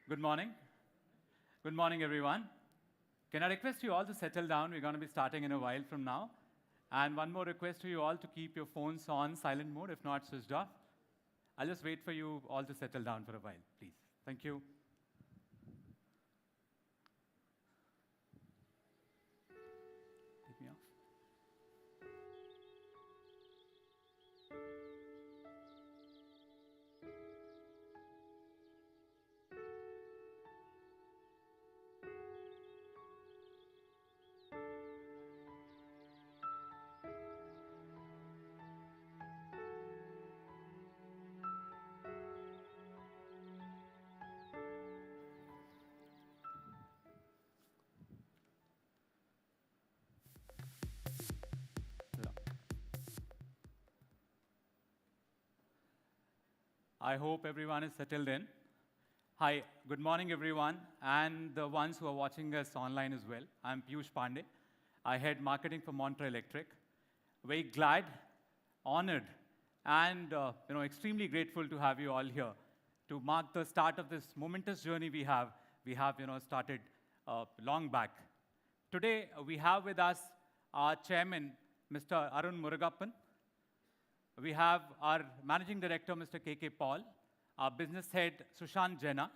Good morning. Good morning, everyone. Can I request you all to settle down? We're going to be starting in a while from now. And one more request to you all to keep your phones on silent mode, if not switched off. I'll just wait for you all to settle down for a while, please. Thank you. Take me off. I hope everyone is settled in. Hi, good morning, everyone, and the ones who are watching us online as well. I'm Piyush Pandey. I head marketing for Montra Electric. Very glad, honored, and extremely grateful to have you all here to mark the start of this momentous journey we have. Started long back. Today, we have with us our chairman, Mr. Arun Murugappan. We have our Managing Director, Mr. K.K. Paul, our business head, Sushant Jena,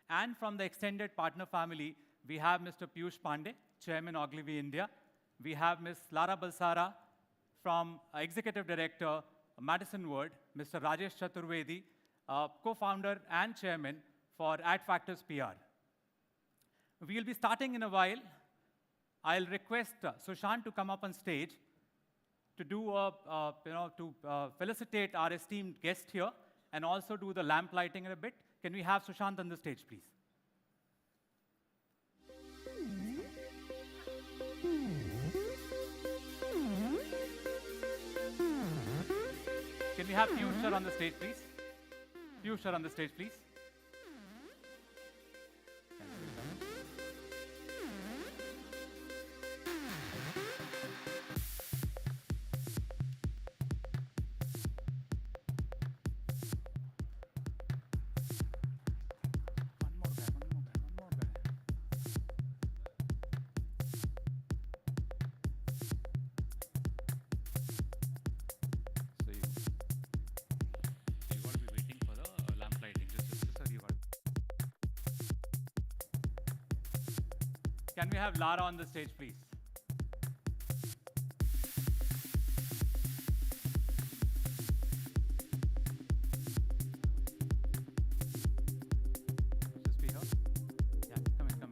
and from the extended partner family, we have Mr. Piyush Pandey, Chairman, Ogilvy India. We have Ms. Lara Balsara from Executive Director, Madison Ward, Mr. Rajesh Chaturvedi, co-founder and chairman for Ad Factors PR. We'll be starting in a while. I'll request Sushant to come up on stage to do to felicitate our esteemed guest here and also do the lamp lighting in a bit. Can we have Sushant on the stage, please? Can we have Piyush sir on the stage, please? Piyush sir on the stage, please. Can we have Lara on the stage, please? Just be here. Yeah, come in, Lara.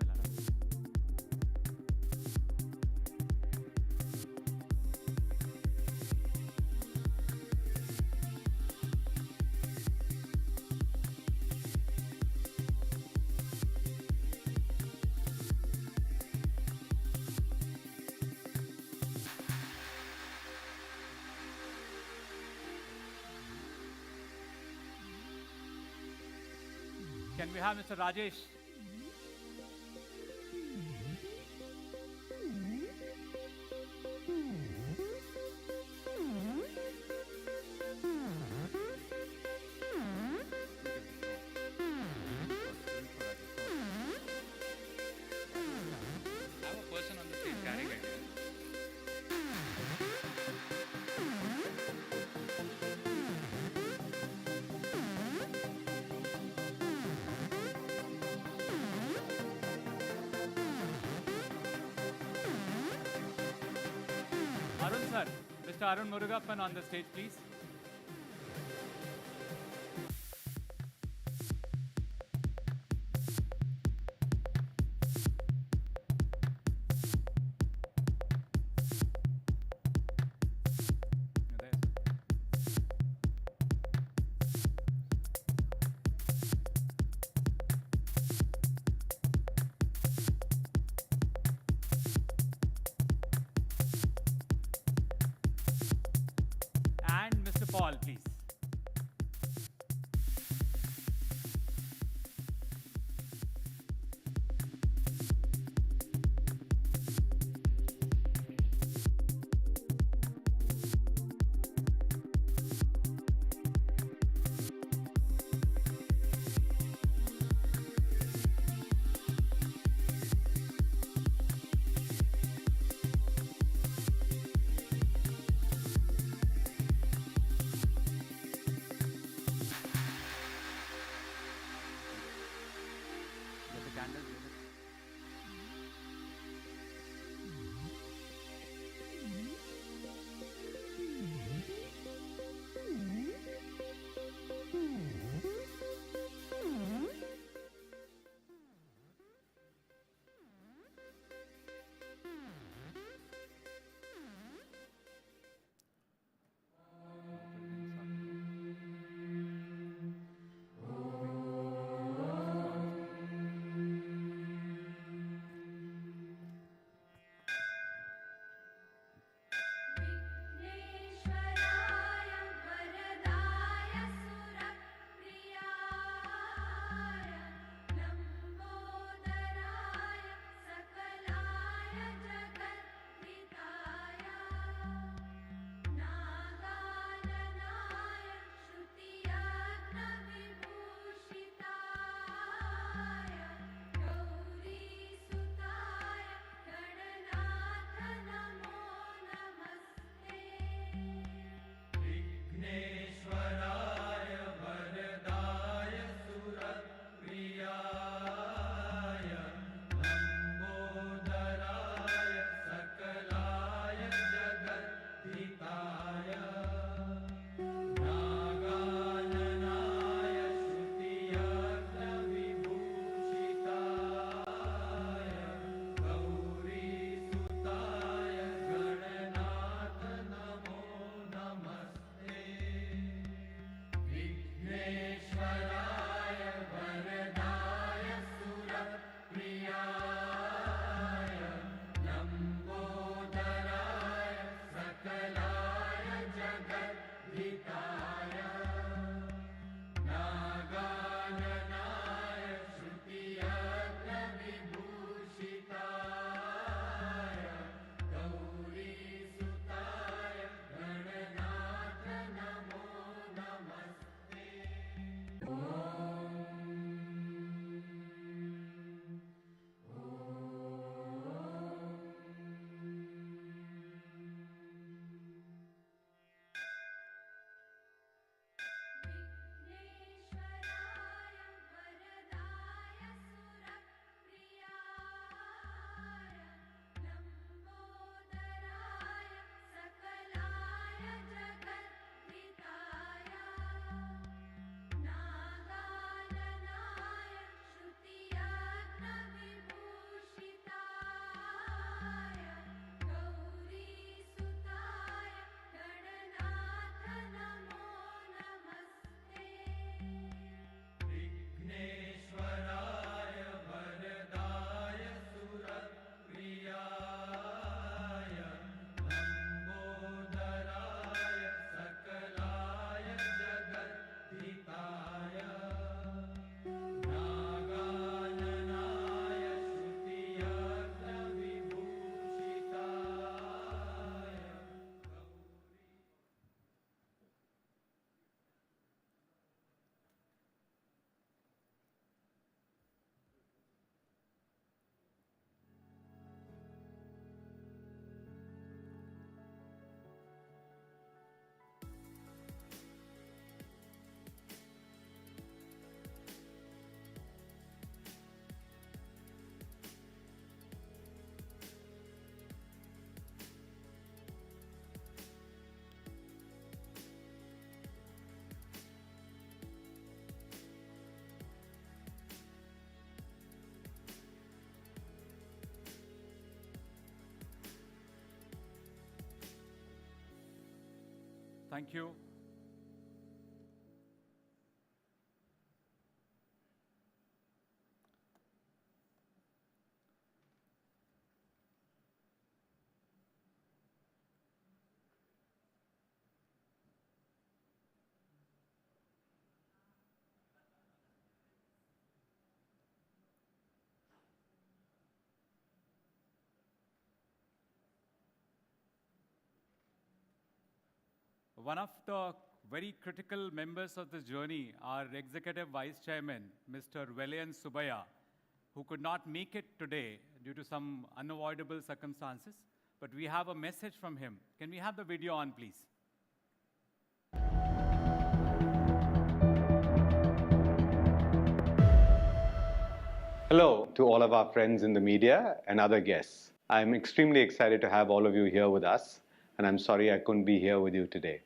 Can we have Mr. Rajesh? I have a person on the stage carrying it. Arun sir, Mr. Arun Murugappan on the stage, please. And Mr. Paul, please. Thank you. One of the very critical members of this journey, our Executive Vice Chairman, Mr. Velayan Subaya, who could not make it today due to some unavoidable circumstances, but we have a message from him. Can we have the video on, please? Hello to all of our friends in the media and other guests. I'm extremely excited to have all of you here with us, and I'm sorry I couldn't be here with you today.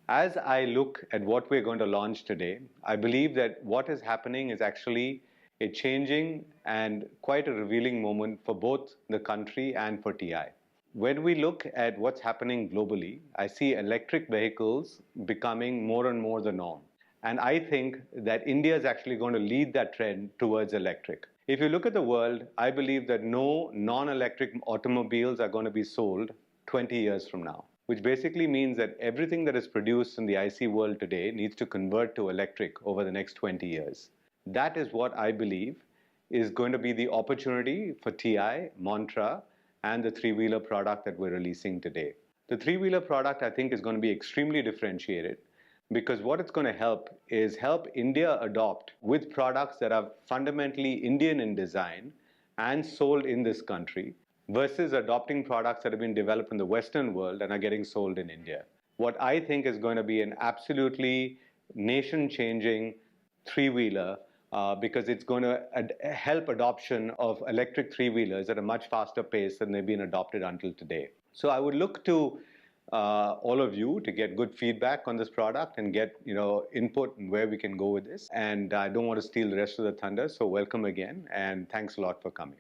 As I look at what we're going to launch today, I believe that what is happening is actually a changing and quite a revealing moment for both the country and for TI. When we look at what's happening globally, I see electric vehicles becoming more and more the norm. And I think that India is actually going to lead that trend towards electric. If you look at the world, I believe that no non-electric automobiles are going to be sold 20 years from now, which basically means that everything that is produced in the IC world today needs to convert to electric over the next 20 years. That is what I believe is going to be the opportunity for TI, Montra, and the three-wheeler product that we're releasing today. The three-wheeler product, I think, is going to be extremely differentiated because what it's going to help is help India adopt with products that are fundamentally Indian in design and sold in this country versus adopting products that have been developed in the Western world and are getting sold in India. What I think is going to be an absolutely nation-changing three-wheeler because it's going to help adoption of electric three-wheelers at a much faster pace than they've been adopted until today. So I would look to all of you to get good feedback on this product and get input on where we can go with this. And I don't want to steal the rest of the thunder, so welcome again, and thanks a lot for coming.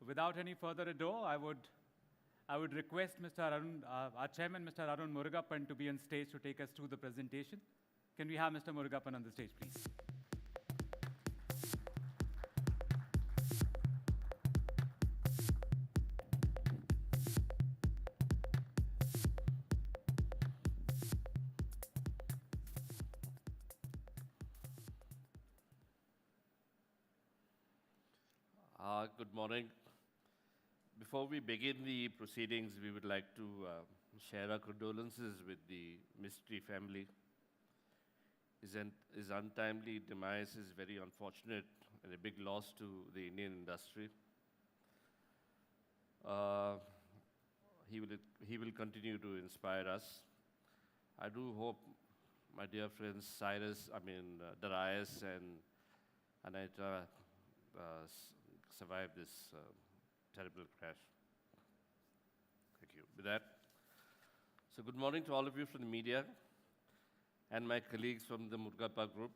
Without any further ado, I would request Mr. Arun, our chairman, Mr. Arun Murugappan, to be on stage to take us through the presentation. Can we have Mr. Murugappan on the stage, please? Good morning. Before we begin the proceedings, we would like to share our condolences with the Mistry family. His untimely demise is very unfortunate and a big loss to the Indian industry. He will continue to inspire us. I do hope my dear friends Darius and Anita survive this terrible crash. Thank you. With that, so good morning to all of you from the media and my colleagues from the Murugappan Group.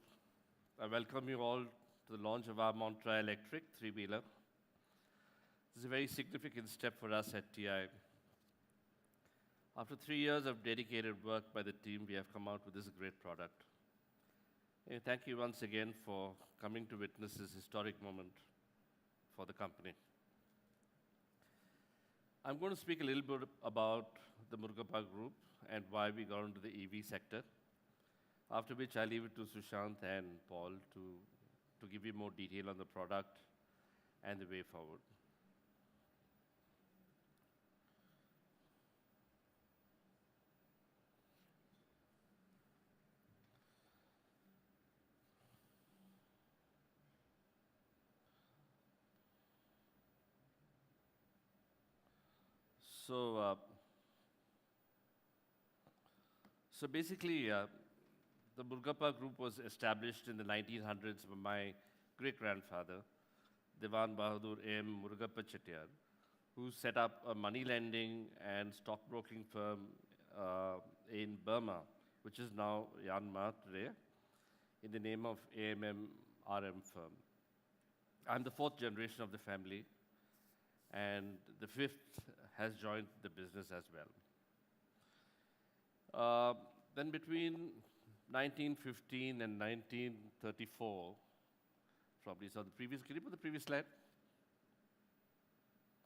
I welcome you all to the launch of our Montra Electric three-wheeler. This is a very significant step for us at TI. After 3 years of dedicated work by the team, we have come out with this great product. And thank you once again for coming to witness this historic moment for the company. I'm going to speak a little bit about the Murugappan Group and why we got into the EV sector, after which I'll leave it to Sushant and Paul to give you more detail on the product and the way forward. So basically, the Murugappan Group was established in the 1900s by my great-grandfather, Diwan Bahadur M. Murugappa Chettiar, who set up a money lending and stockbroking firm in Burma, which is now Myanmar today, in the name of AMM RM firm. I'm the fourth generation of the family, and the fifth has joined the business as well. Then between 1915 and 1934, probably saw the previous, can you put the previous slide?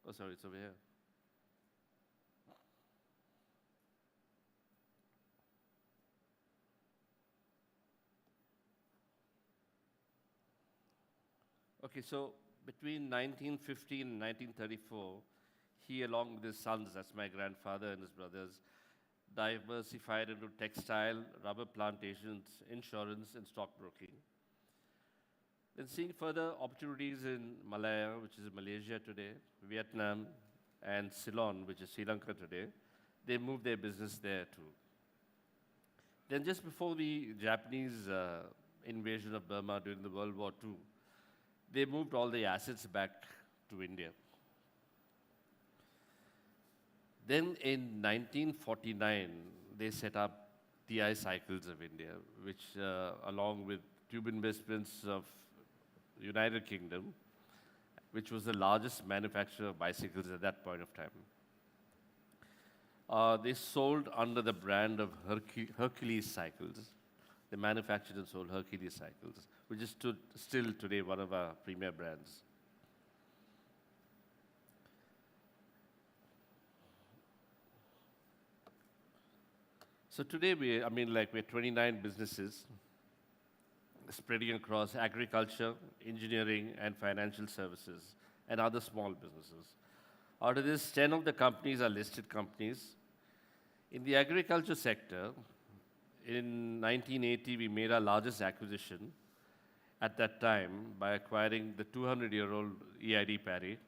Oh, sorry, it's over here. Okay, so between 1915 and 1934, he, along with his sons, that's my grandfather and his brothers, diversified into textile, rubber plantations, insurance, and stockbroking. Then seeing further opportunities in Malaya, which is Malaysia today, Vietnam, and Ceylon, which is Sri Lanka today, they moved their business there too. Then just before the Japanese invasion of Burma during the World War II, they moved all the assets back to India. Then in 1949, they set up TI Cycles of India, which along with Tube Investments of United Kingdom, which was the largest manufacturer of bicycles at that point of time. They sold under the brand of Hercules Cycles. They manufactured and sold Hercules Cycles, which is still today one of our premier brands. So today we're 29 businesses spreading across agriculture, engineering, and financial services, and other small businesses. Out of this, 10 of the companies are listed companies. In the agriculture sector, in 1980, we made our largest acquisition at that time by acquiring the 200-year-old EID Parry.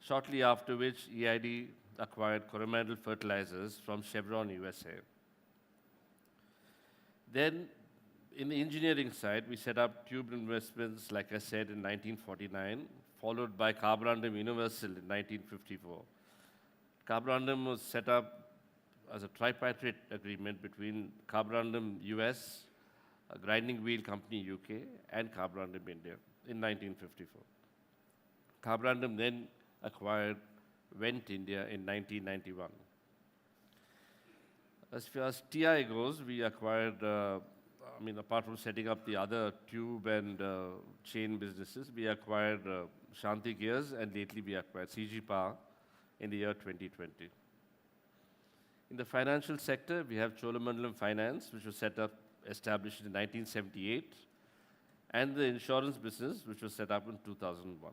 Shortly after which, EID acquired Coromandel Fertilizers from Chevron USA. Then, in the engineering side, we set up Tube Investments, like I said, in 1949, followed by Carborundum Universal in 1954. Carborundum was set up as a tripartite agreement between Carborundum US, a grinding wheel company UK, and Carborundum India in 1954. Carborundum then acquired Vent India in 1991. As far as TI goes, we acquired, apart from setting up the other tube and chain businesses, we acquired Shanti Gears, and lately we acquired CG Power in the year 2020. In the financial sector, we have Cholamandalam Finance, which was established in 1978, and the insurance business, which was set up in 2001.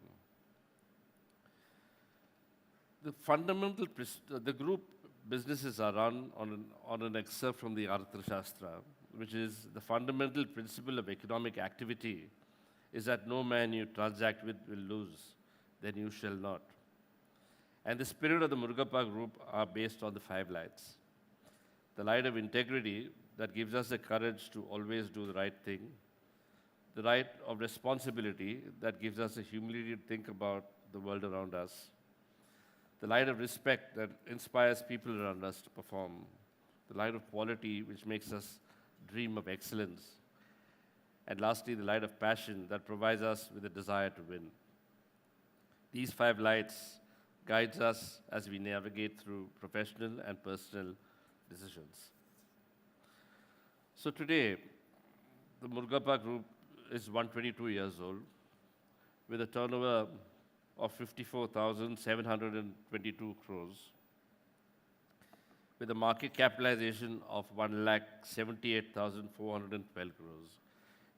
The group businesses are run on an excerpt from the Arthashastra, which is the fundamental principle of economic activity is that no man you transact with will lose, then you shall not. And the spirit of the Murugappa group are based on the 5 lights. The light of integrity that gives us the courage to always do the right thing. The light of responsibility that gives us the humility to think about the world around us. The light of respect that inspires people around us to perform. The light of quality which makes us dream of excellence. And lastly, the light of passion that provides us with a desire to win. These 5 lights guides us as we navigate through professional and personal decisions. So today, the Murugappa Group is 122 years old with a turnover of 54,722 crores, with a market capitalization of 1,78,412 crores.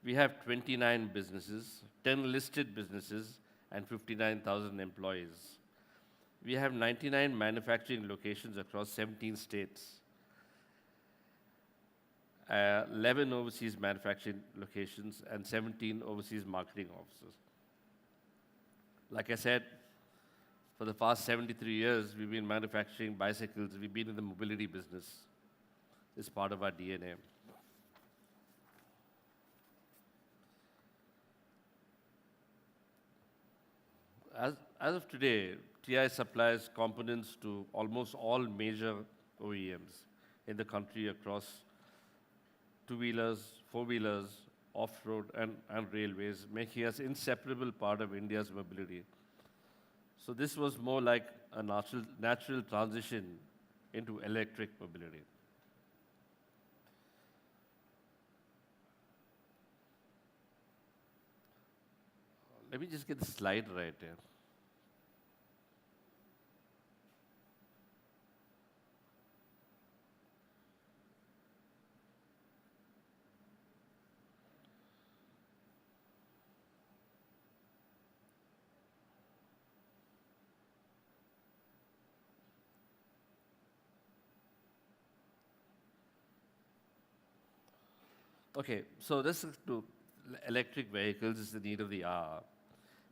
We have 29 businesses, 10 listed businesses, and 59,000 employees. We have 99 manufacturing locations across 17 states, 11 overseas manufacturing locations, and 17 overseas marketing offices. Like I said, for the past 73 years, we've been manufacturing bicycles. We've been in the mobility business. It's part of our DNA. As of today, TI supplies components to almost all major OEMs in the country across 2-wheelers, 4-wheelers, off-road, and railways, making us inseparable part of India's mobility. So this was more like a natural transition into electric mobility. Let me just get the slide right here. Okay, so this is to electric vehicles is the need of the hour.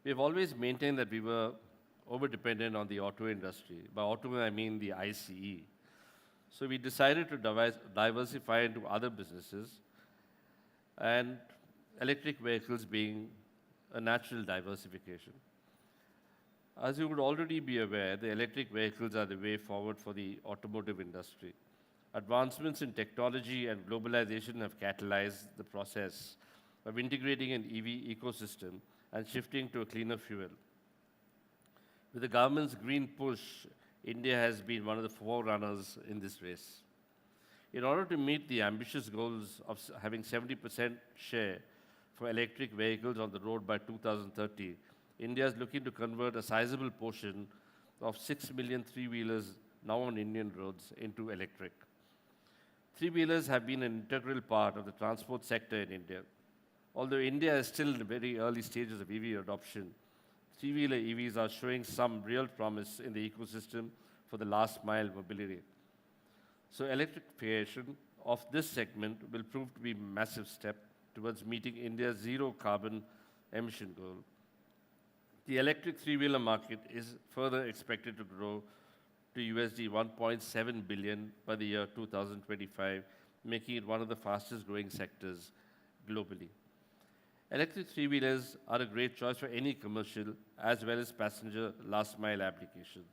We have always maintained that we were over-dependent on the auto industry. By auto, I mean the ICE. So we decided to diversify into other businesses, and electric vehicles being a natural diversification. As you would already be aware, the electric vehicles are the way forward for the automotive industry. Advancements in technology and globalization have catalyzed the process of integrating an EV ecosystem and shifting to a cleaner fuel. With the government's green push, India has been one of the forerunners in this race. In order to meet the ambitious goals of having 70% share for electric vehicles on the road by 2030, India is looking to convert a sizable portion of 6 million three-wheelers now on Indian roads into electric. Three-wheelers have been an integral part of the transport sector in India. Although India is still in the very early stages of EV adoption, three-wheeler EVs are showing some real promise in the ecosystem for the last mile mobility. So electrification of this segment will prove to be a massive step towards meeting India's zero carbon emission goal. The electric three-wheeler market is further expected to grow to USD 1.7 billion by the year 2025, making it one of the fastest growing sectors globally. Electric three-wheelers are a great choice for any commercial as well as passenger last mile application.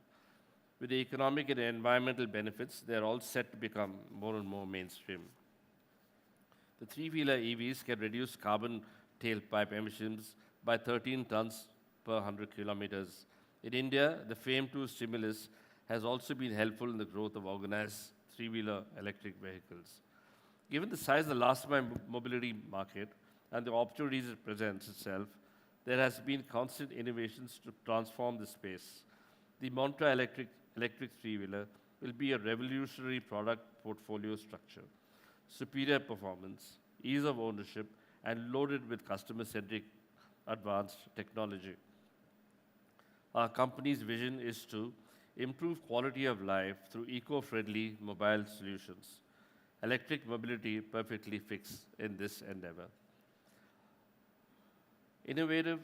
With the economic and environmental benefits, they are all set to become more and more mainstream. The three-wheeler EVs can reduce carbon tailpipe emissions by 13 tons per 100 kilometers. In India, the FAME2 stimulus has also been helpful in the growth of organized three-wheeler electric vehicles. Given the size of the last mile mobility market and the opportunities it presents itself, there has been constant innovations to transform the space. The Montra electric three-wheeler will be a revolutionary product portfolio structure, superior performance, ease of ownership, and loaded with customer-centric advanced technology. Our company's vision is to improve quality of life through eco-friendly mobile solutions. Electric mobility perfectly fits in this endeavor. Innovative,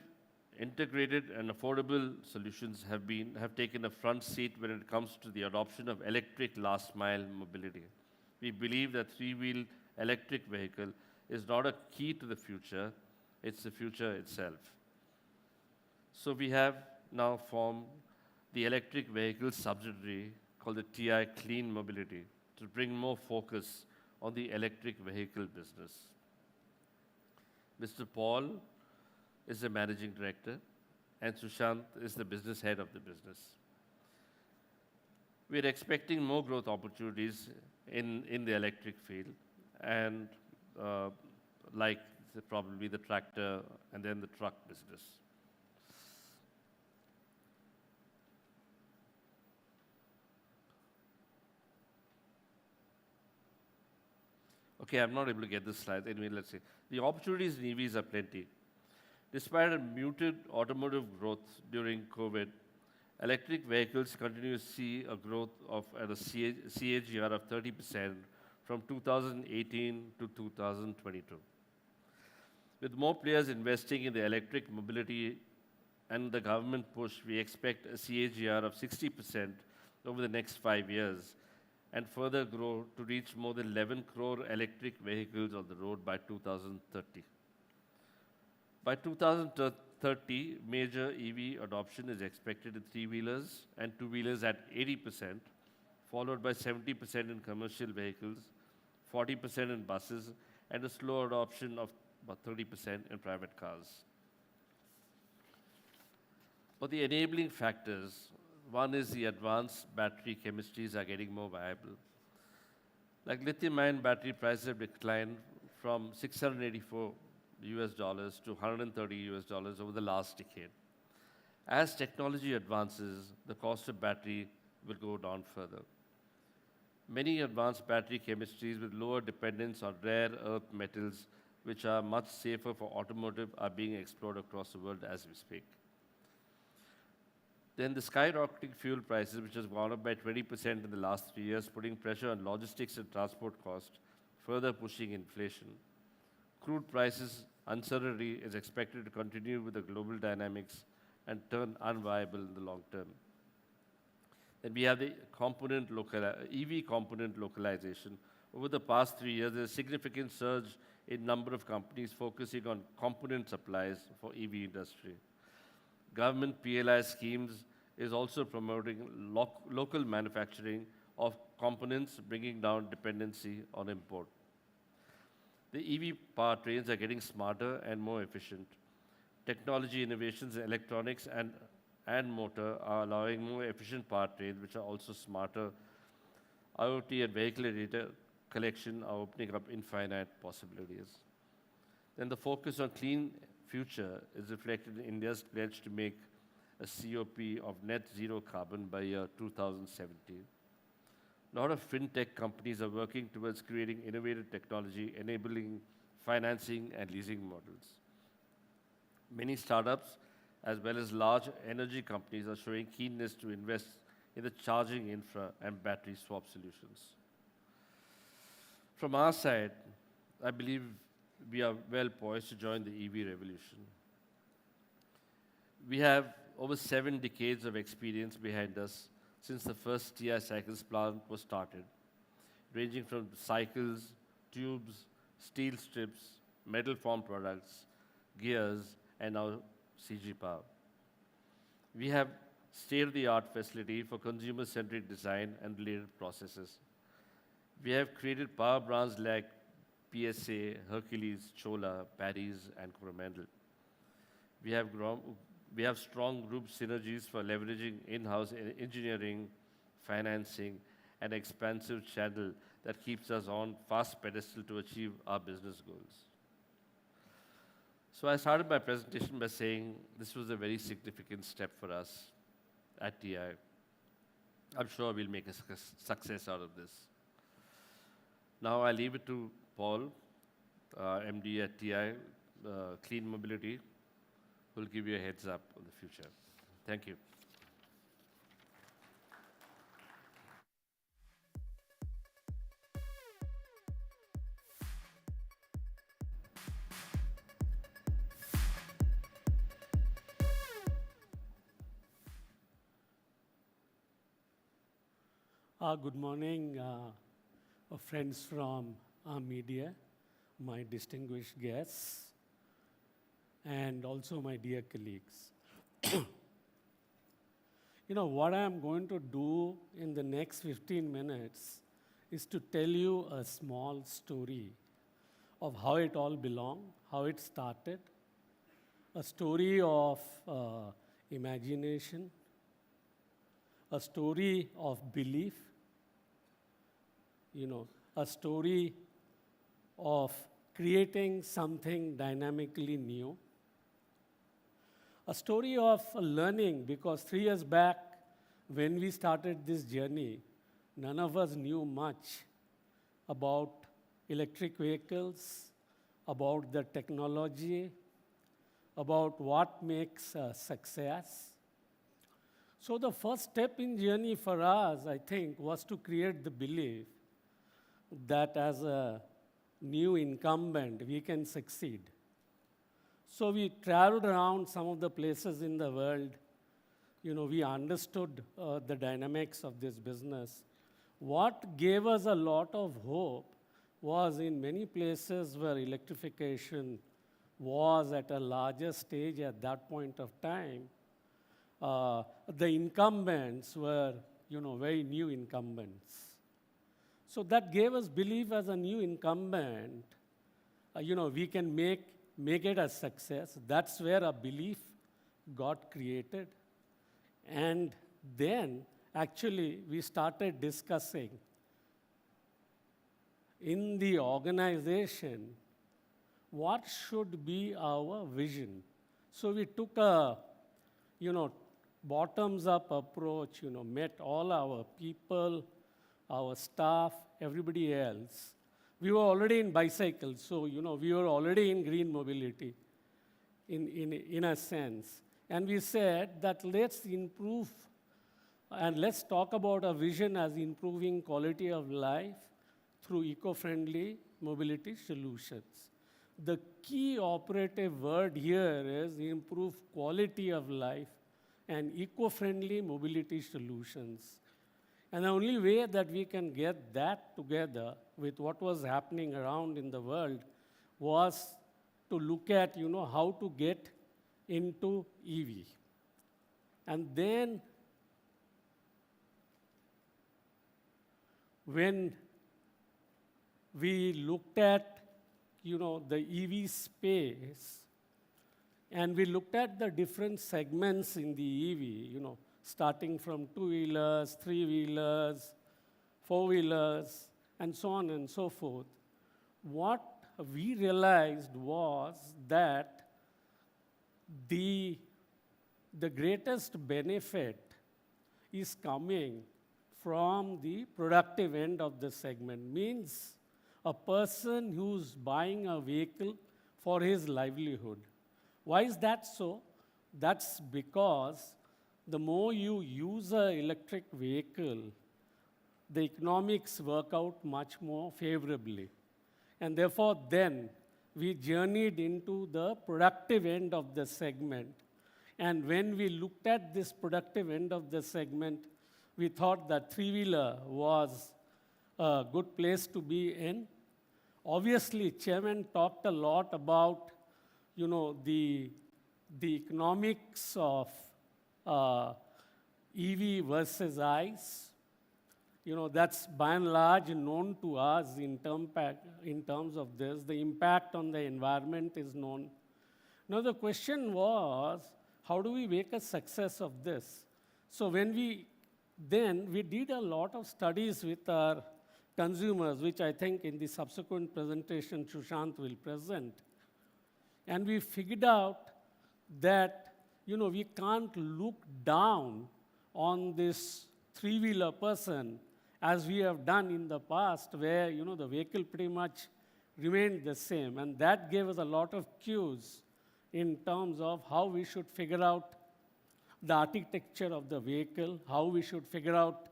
integrated, and affordable solutions have taken a front seat when it comes to the adoption of electric last-mile mobility. We believe that three-wheel electric vehicle is not a key to the future, it's the future itself. So we have now formed the electric vehicle subsidiary called the TI Clean Mobility to bring more focus on the electric vehicle business. Mr. Paul is the managing director, and Sushant is the business head of the business. We're expecting more growth opportunities in the electric field, and like probably the tractor and then the truck business. Okay, I'm not able to get this slide. Anyway, let's see. The opportunities in EVs are plenty. Despite a muted automotive growth during COVID, electric vehicles continue to see a growth at a CAGR of 30% from 2018 to 2022. With more players investing in the electric mobility and the government push, we expect a CAGR of 60% over the next 5 years and further grow to reach more than 11 crore electric vehicles on the road by 2030. By 2030, major EV adoption is expected in three-wheelers and two-wheelers at 80%, followed by 70% in commercial vehicles, 40% in buses, and a slow adoption of about 30% in private cars. But the enabling factors, one is the advanced battery chemistries are getting more viable. Like lithium-ion battery prices have declined from 684 US dollars to 130 US dollars over the last decade. As technology advances, the cost of battery will go down further. Many advanced battery chemistries with lower dependence on rare earth metals, which are much safer for automotive, are being explored across the world as we speak. Then the skyrocketing fuel prices, which has gone up by 20% in the last 3 years, putting pressure on logistics and transport costs, further pushing inflation. Crude prices uncertainty is expected to continue with the global dynamics and turn unviable in the long term. Then we have the EV component localization. Over the past 3 years, there's a significant surge in number of companies focusing on component supplies for EV industry. Government PLI schemes is also promoting local manufacturing of components, bringing down dependency on import. The EV powertrains are getting smarter and more efficient. Technology innovations in electronics and motor are allowing more efficient powertrains, which are also smarter. IoT and vehicle data collection are opening up infinite possibilities. Then the focus on clean future is reflected in India's pledge to make a COP of net zero carbon by year 2017. A lot of fintech companies are working towards creating innovative technology, enabling financing and leasing models. Many startups, as well as large energy companies, are showing keenness to invest in the charging infra and battery swap solutions. From our side, I believe we are well poised to join the EV revolution. We have over 7 decades of experience behind us since the first TI cycles plant was started, ranging from cycles, tubes, steel strips, metal formed products, gears, and now CG power. We have state-of-the-art facility for consumer-centric design and related processes. We have created power brands like PSA, Hercules, Chola, Paddy's, and Coromandel. We have strong group synergies for leveraging in-house engineering, financing, and expansive channel that keeps us on fast pedestal to achieve our business goals. So I started my presentation by saying this was a very significant step for us at TI. I'm sure we'll make a success out of this. Now I leave it to Paul, MD at TI Clean Mobility, who will give you a heads up on the future. Thank you. Good morning, friends from our media, my distinguished guests, and also my dear colleagues. What I'm going to do in the next 15 minutes is to tell you a small story of how it all belonged, how it started, a story of imagination, a story of belief, a story of creating something dynamically new, a story of learning, because 3 years back, when we started this journey, none of us knew much about electric vehicles, about the technology, about what makes a success. So the first step in journey for us, I think, was to create the belief that as a new incumbent, we can succeed. So we traveled around some of the places in the world. We understood the dynamics of this business. What gave us a lot of hope was in many places where electrification was at a larger stage at that point of time, the incumbents were, very new incumbents. So that gave us belief as a new incumbent, we can make make it a success. That's where a belief got created. And then, actually, we started discussing in the organization what should be our vision. So we took a, bottoms-up approach, met all our people, our staff, everybody else. We were already in bicycles, so, we were already in green mobility in a sense. And we said that let's improve and let's talk about a vision as improving quality of life through eco-friendly mobility solutions. The key operative word here is improve quality of life and eco-friendly mobility solutions. And the only way that we can get that together with what was happening around in the world was to look at, how to get into EV. And then when we looked at, the EV space, and we looked at the different segments in the EV, starting from two-wheelers, three-wheelers, four-wheelers, and so on and so forth, what we realized was that the greatest benefit is coming from the productive end of the segment. Means a person who's buying a vehicle for his livelihood. Why is that so? That's because the more you use an electric vehicle, the economics work out much more favorably. And therefore, then, we journeyed into the productive end of the segment. And when we looked at this productive end of the segment, we thought that three-wheeler was a good place to be in. Obviously, Chairman talked a lot about, the economics of EV versus ICE. That's by and large known to us in terms of this. The impact on the environment is known. Now, the question was, how do we make a success of this? So when we did a lot of studies with our consumers, which I think in the subsequent presentation, Sushant will present. And we figured out that, we can't look down on this three-wheeler person as we have done in the past, where, the vehicle pretty much remained the same. And that gave us a lot of cues in terms of how we should figure out the architecture of the vehicle, how we should figure out,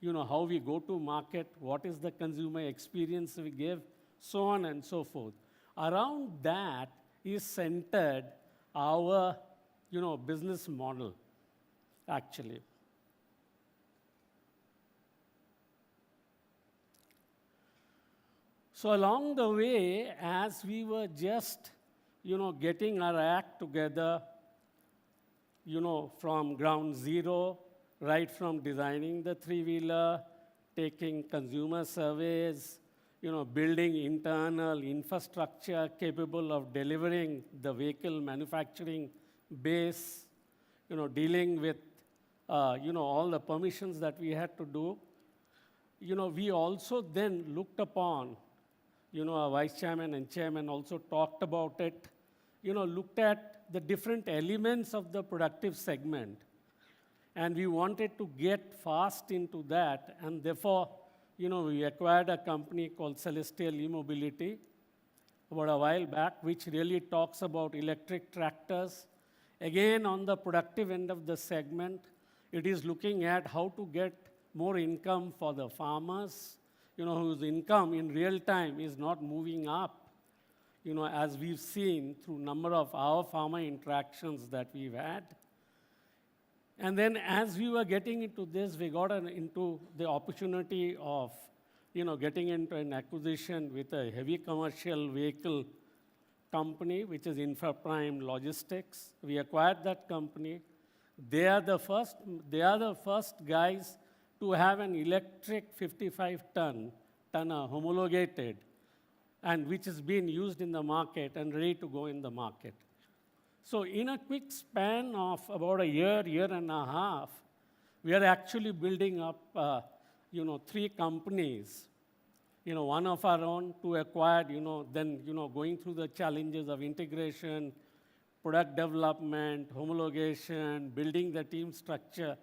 how we go to market, what is the consumer experience we give, so on and so forth. Around that is centered our, business model, actually. So along the way, as we were just, getting our act together, from ground zero, right from designing the three-wheeler, taking consumer surveys, building internal infrastructure capable of delivering the vehicle manufacturing base, dealing with, all the permissions that we had to do. We also then looked upon, our vice chairman and chairman also talked about it, looked at the different elements of the productive segment. And we wanted to get fast into that, and therefore, we acquired a company called Celestial E-Mobility about a while back, which really talks about electric tractors. Again, on the productive end of the segment, it is looking at how to get more income for the farmers, whose income in real time is not moving up, as we've seen through number of our farmer interactions that we've had. And then as we were getting into this, we got into the opportunity of, getting into an acquisition with a heavy commercial vehicle company, which is InfraPrime Logistics. We acquired that company. They are the first guys to have an electric 55-tonner homologated and which is being used in the market and ready to go in the market. So in a quick span of about a year, year and a half, we are actually building up, 3 companies. One of our own, 2 acquired, then, going through the challenges of integration, product development, homologation, building the team structure.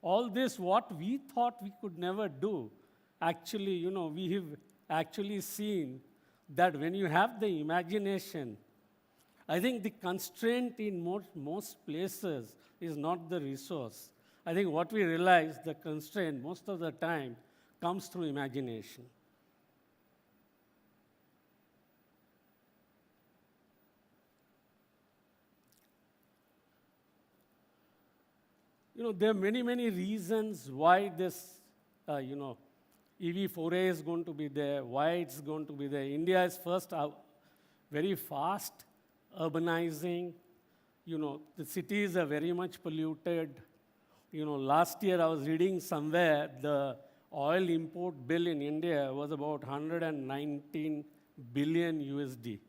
All this, what we thought we could never do, actually, we have actually seen that when you have the imagination, I think the constraint in most places is not the resource. I think what we realize, the constraint most of the time comes through imagination. There are many, many reasons why this, EV foray is going to be there, why it's going to be there. India is first very fast urbanizing. The cities are very much polluted. Last year I was reading somewhere the oil import bill in India was about 119 billion USD.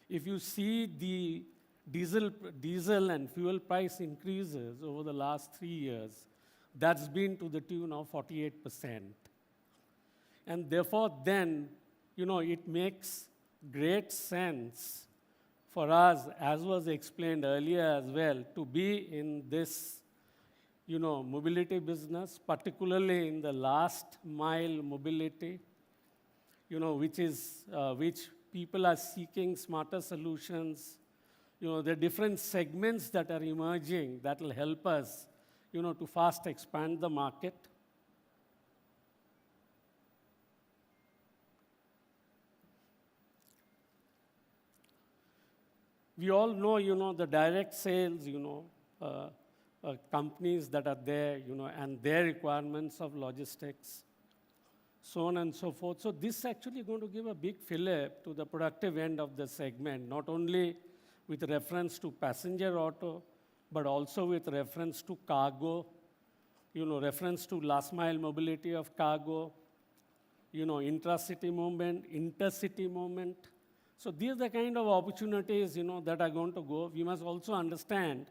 If you see the diesel and fuel price increases over the last 3 years, that's been to the tune of 48%. And therefore, then, it makes great sense for us, as was explained earlier as well, to be in this, mobility business, particularly in the last mile mobility, which people are seeking smarter solutions. There are different segments that are emerging that will help us, to fast expand the market. We all know, the direct sales, companies that are there, and their requirements of logistics, so on and so forth. So this is actually going to give a big fillip to the productive end of the segment, not only with reference to passenger auto, but also with reference to cargo, reference to last mile mobility of cargo, intracity movement, intercity movement. So these are the kind of opportunities, that are going to go. We must also understand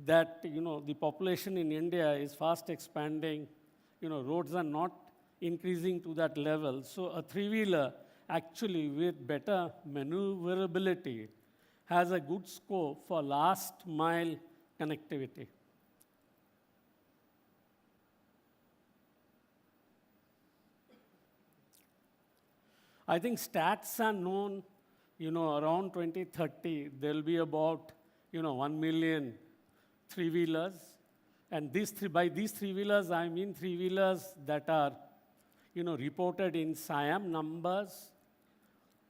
that, the population in India is fast expanding. Roads are not increasing to that level. So a three-wheeler, actually, with better maneuverability, has a good scope for last mile connectivity. I think stats are known, around 2030, there'll be about, 1 million three-wheelers. And by these three-wheelers, I mean three-wheelers that are, reported in SIAM numbers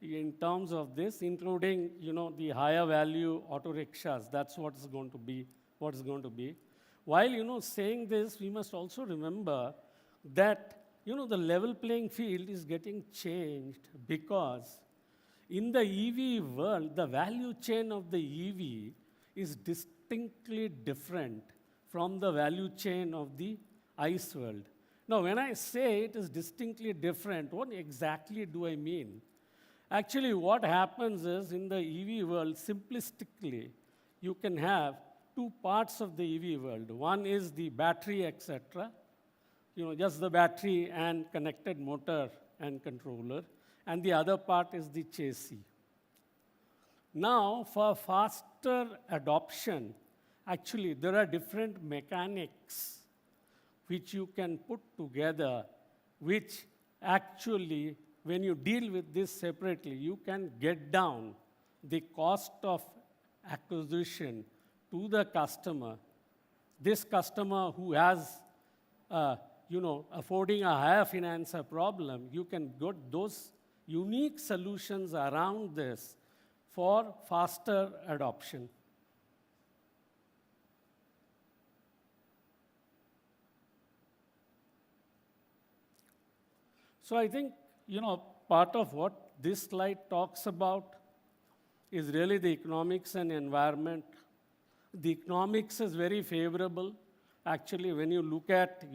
in terms of this, including, the higher value auto rickshaws. That's what's going to be. While, saying this, we must also remember that, the level playing field is getting changed because in the EV world, the value chain of the EV is distinctly different from the value chain of the ICE world. Now, when I say it is distinctly different, what exactly do I mean? Actually, what happens is in the EV world, simplistically, you can have 2 parts of the EV world. One is the battery, etc., just the battery and connected motor and controller. And the other part is the chassis. Now, for faster adoption, actually, there are different mechanics which you can put together, which actually, when you deal with this separately, you can get down the cost of acquisition to the customer. This customer who has, affording a higher financer problem, you can get those unique solutions around this for faster adoption. So I think, part of what this slide talks about is really the economics and environment. The economics is very favorable. Actually, when you look at,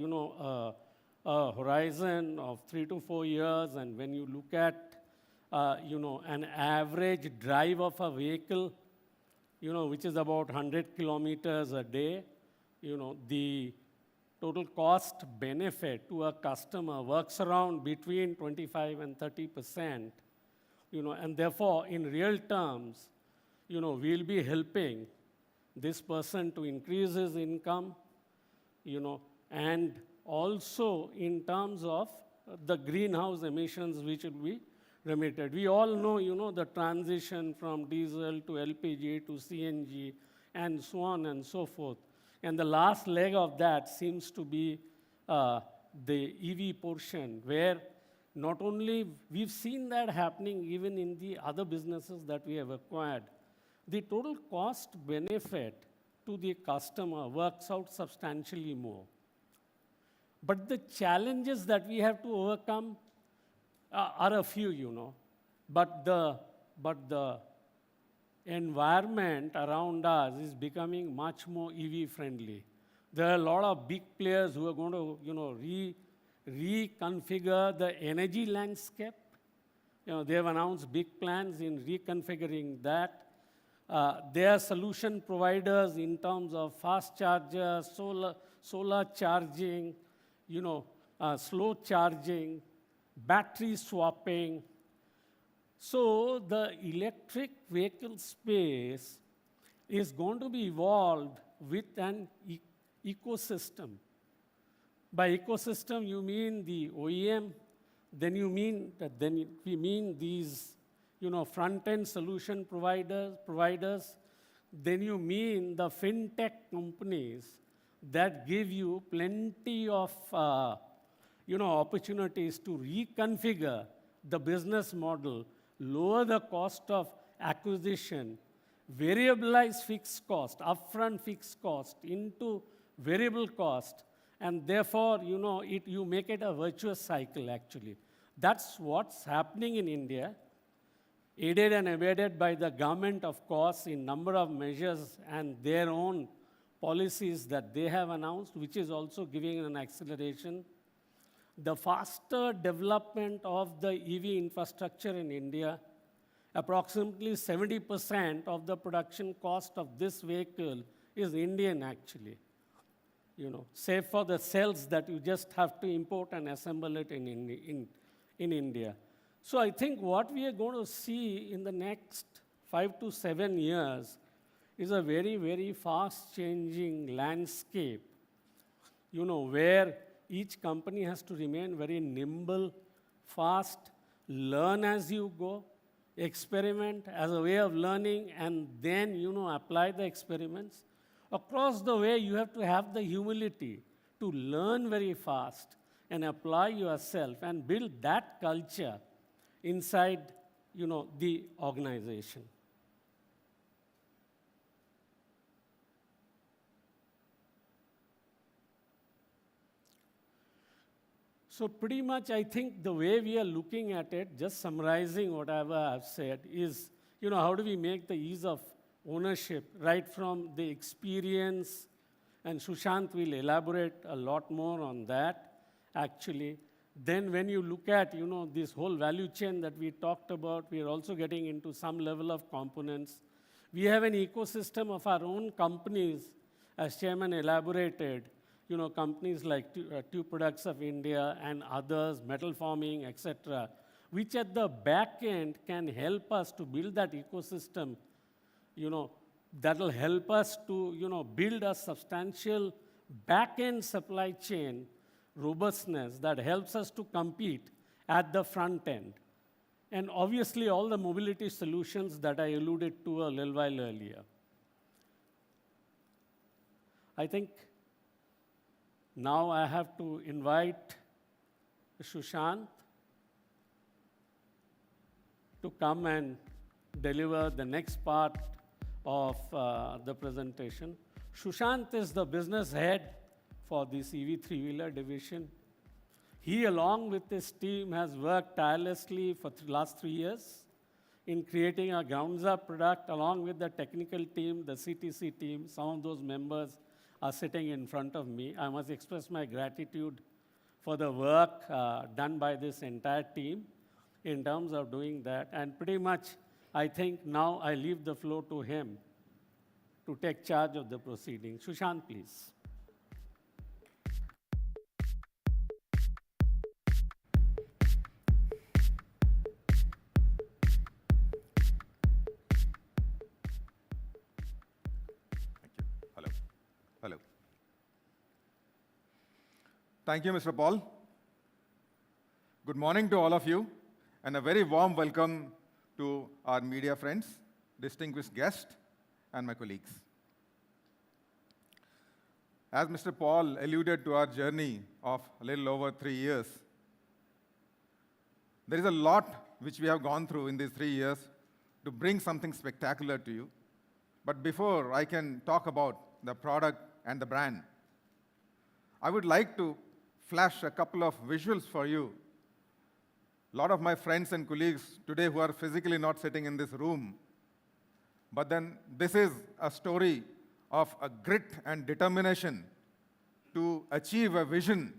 a horizon of 3 to 4 years, and when you look at an average drive of a vehicle, which is about 100 kilometers a day, the total cost benefit to a customer works around between 25 and 30%, and therefore, in real terms, we'll be helping this person to increase his income, and also in terms of the greenhouse emissions which will be remitted. We all know, the transition from diesel to LPG to CNG and so on and so forth. And the last leg of that seems to be the EV portion, where not only we've seen that happening even in the other businesses that we have acquired, the total cost benefit to the customer works out substantially more. But the challenges that we have to overcome are a few, but the environment around us is becoming much more EV friendly. There are a lot of big players who are going to, reconfigure the energy landscape. They have announced big plans in reconfiguring that. There are solution providers in terms of fast chargers, solar charging, slow charging, battery swapping. So the electric vehicle space is going to be evolved with an ecosystem. By ecosystem, you mean the OEM, then we mean these, front-end solution providers, then you mean the fintech companies that give you plenty of, opportunities to reconfigure the business model, lower the cost of acquisition, variabilize fixed cost, upfront fixed cost into variable cost, and therefore, you make it a virtuous cycle, actually. That's what's happening in India, aided and abetted by the government, of course, in number of measures and their own policies that they have announced, which is also giving an acceleration. The faster development of the EV infrastructure in India, approximately 70% of the production cost of this vehicle is Indian, actually. Save for the cells that you just have to import and assemble it in India. So I think what we are going to see in the next 5 to 7 years is a very, very fast-changing landscape, where each company has to remain very nimble, fast, learn as you go, experiment as a way of learning, and then, apply the experiments. Across the way, you have to have the humility to learn very fast and apply yourself and build that culture inside, the organization. So pretty much, I think the way we are looking at it, just summarizing whatever I've said, is, how do we make the ease of ownership right from the experience, and Sushant will elaborate a lot more on that, actually. Then when you look at, this whole value chain that we talked about, we are also getting into some level of components. We have an ecosystem of our own companies, as Chairman elaborated, companies like Tube Products of India and others, metal forming, etc., which at the back end can help us to build that ecosystem, that will help us to, build a substantial back-end supply chain robustness that helps us to compete at the front end. And obviously, all the mobility solutions that I alluded to a little while earlier. I think now I have to invite Sushant to come and deliver the next part of the presentation. Sushant is the business head for this EV three-wheeler division. He, along with his team, has worked tirelessly for the last 3 years in creating a grounds-up product along with the technical team, the CTC team. Some of those members are sitting in front of me. I must express my gratitude for the work done by this entire team in terms of doing that. And pretty much, I think now I leave the floor to him to take charge of the proceedings. Sushant, please. Thank you. Hello. Hello. Thank you, Mr. Paul. Good morning to all of you, and a very warm welcome to our media friends, distinguished guests, and my colleagues. As Mr. Paul alluded to our journey of a little over 3 years, there is a lot which we have gone through in these 3 years to bring something spectacular to you. But before I can talk about the product and the brand, I would like to flash a couple of visuals for you. A lot of my friends and colleagues today who are physically not sitting in this room, but then this is a story of a grit and determination to achieve a vision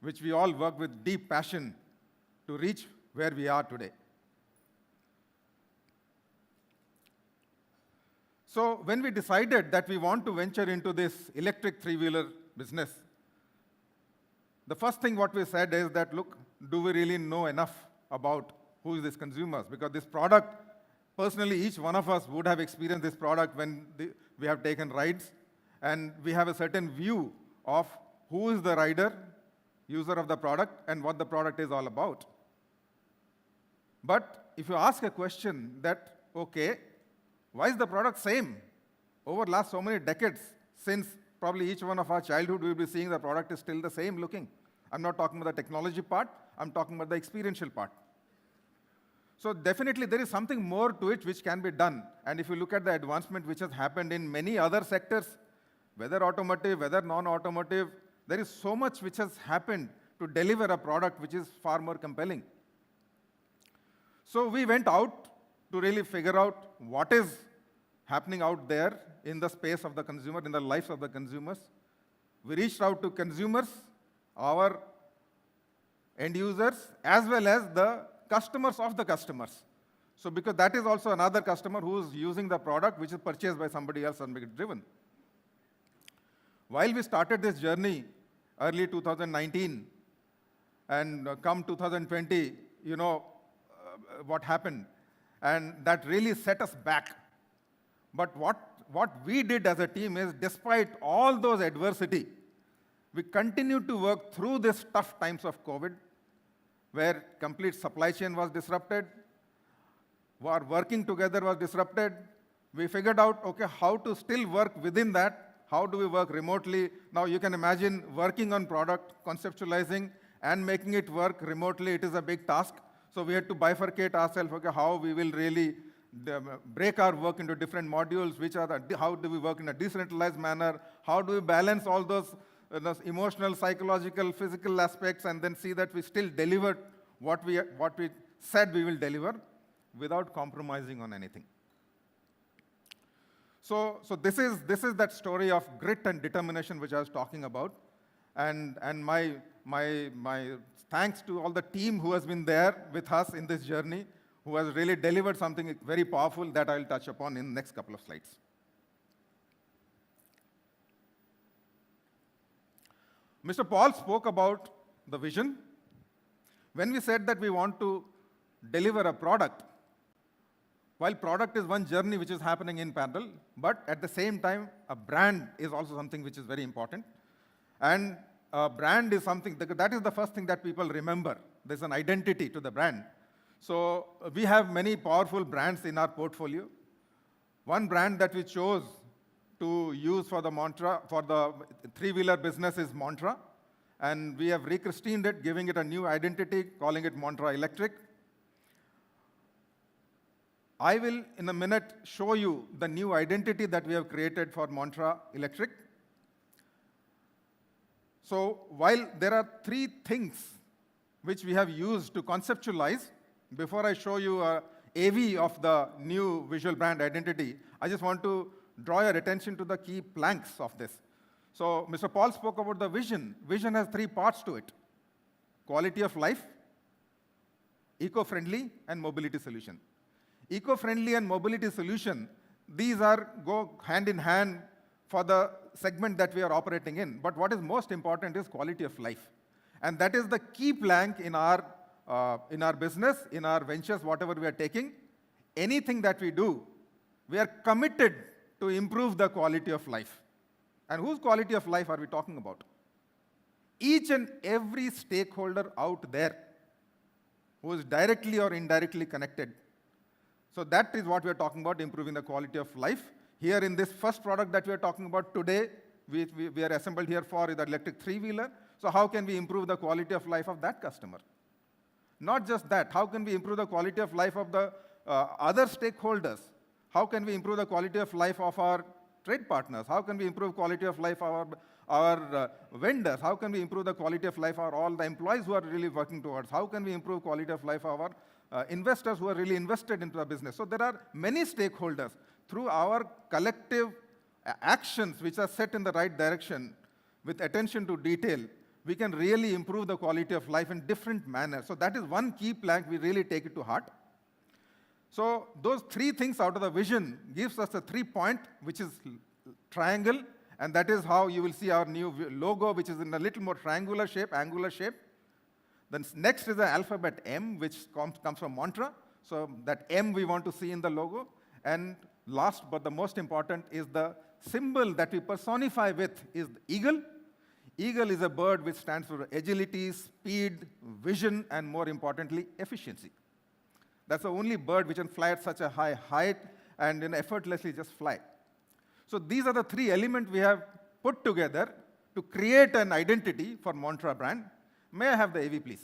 which we all work with deep passion to reach where we are today. So when we decided that we want to venture into this electric three-wheeler business, the first thing what we said is that, look, do we really know enough about who is this consumers? Because this product, personally, each one of us would have experienced this product when we have taken rides, and we have a certain view of who is the rider, user of the product, and what the product is all about. But if you ask a question that, okay, why is the product same? Over last so many decades, since probably each one of our childhood, we'll be seeing the product is still the same looking. I'm not talking about the technology part, I'm talking about the experiential part. So definitely there is something more to it which can be done. And if you look at the advancement which has happened in many other sectors, whether automotive, whether non-automotive, there is so much which has happened to deliver a product which is far more compelling. So we went out to really figure out what is happening out there in the space of the consumer, in the lives of the consumers. We reached out to consumers, our end users, as well as the customers of the customers. So because that is also another customer who is using the product which is purchased by somebody else and driven. While we started this journey early 2019 and come 2020, what happened? And that really set us back. But what we did as a team is, despite all those adversity, we continued to work through these tough times of COVID, where complete supply chain was disrupted, our working together was disrupted. We figured out, okay, how to still work within that. How do we work remotely? Now you can imagine working on product, conceptualizing, and making it work remotely. It is a big task. So we had to bifurcate ourselves, okay, how we will really break our work into different modules, how do we work in a decentralized manner, how do we balance all those emotional, psychological, physical aspects, and then see that we still delivered what we said we will deliver without compromising on anything. So this is that story of grit and determination which I was talking about, and my thanks to all the team who has been there with us in this journey, who has really delivered something very powerful that I'll touch upon in the next couple of slides. Mr. Paul spoke about the vision. When we said that we want to deliver a product, while product is one journey which is happening in parallel, but at the same time, a brand is also something which is very important. And a brand is something, that is the first thing that people remember. There's an identity to the brand. So we have many powerful brands in our portfolio. One brand that we chose to use for the Montra, for the three-wheeler business is Montra. And we have rechristened it, giving it a new identity, calling it Montra Electric. I will, in a minute, show you the new identity that we have created for Montra Electric. So while there are three things which we have used to conceptualize, before I show you a AV of the new visual brand identity, I just want to draw your attention to the key planks of this. So Mr. Paul spoke about the vision. Vision has three parts to it: quality of life, eco-friendly and mobility solution. Eco-friendly and mobility solution, these go hand in hand for the segment that we are operating in. But what is most important is quality of life. And that is the key plank in our business, in our ventures, whatever we are taking. Anything that we do, we are committed to improve the quality of life. And whose quality of life are we talking about? Each and every stakeholder out there who is directly or indirectly connected. So that is what we are talking about, improving the quality of life. Here in this first product that we are talking about today, we are assembled here for is the electric three-wheeler. So how can we improve the quality of life of that customer? Not just that, how can we improve the quality of life of the other stakeholders? How can we improve the quality of life of our trade partners? How can we improve quality of life of our vendors? How can we improve the quality of life of all the employees who are really working towards? How can we improve quality of life of our investors who are really invested into the business? So there are many stakeholders. Through our collective actions, which are set in the right direction, with attention to detail, we can really improve the quality of life in different manners. So that is one key plank we really take it to heart. So those three things out of the vision gives us a 3-point, which is triangle, and that is how you will see our new logo, which is in a little more triangular shape, angular shape. Then next is the alphabet M, which comes from Montra. So that M we want to see in the logo. And last but the most important is the symbol that we personify with is the eagle. Eagle is a bird which stands for agility, speed, vision, and more importantly, efficiency. That's the only bird which can fly at such a high height and effortlessly just fly. So these are the three elements we have put together to create an identity for Montra brand. May I have the AV, please?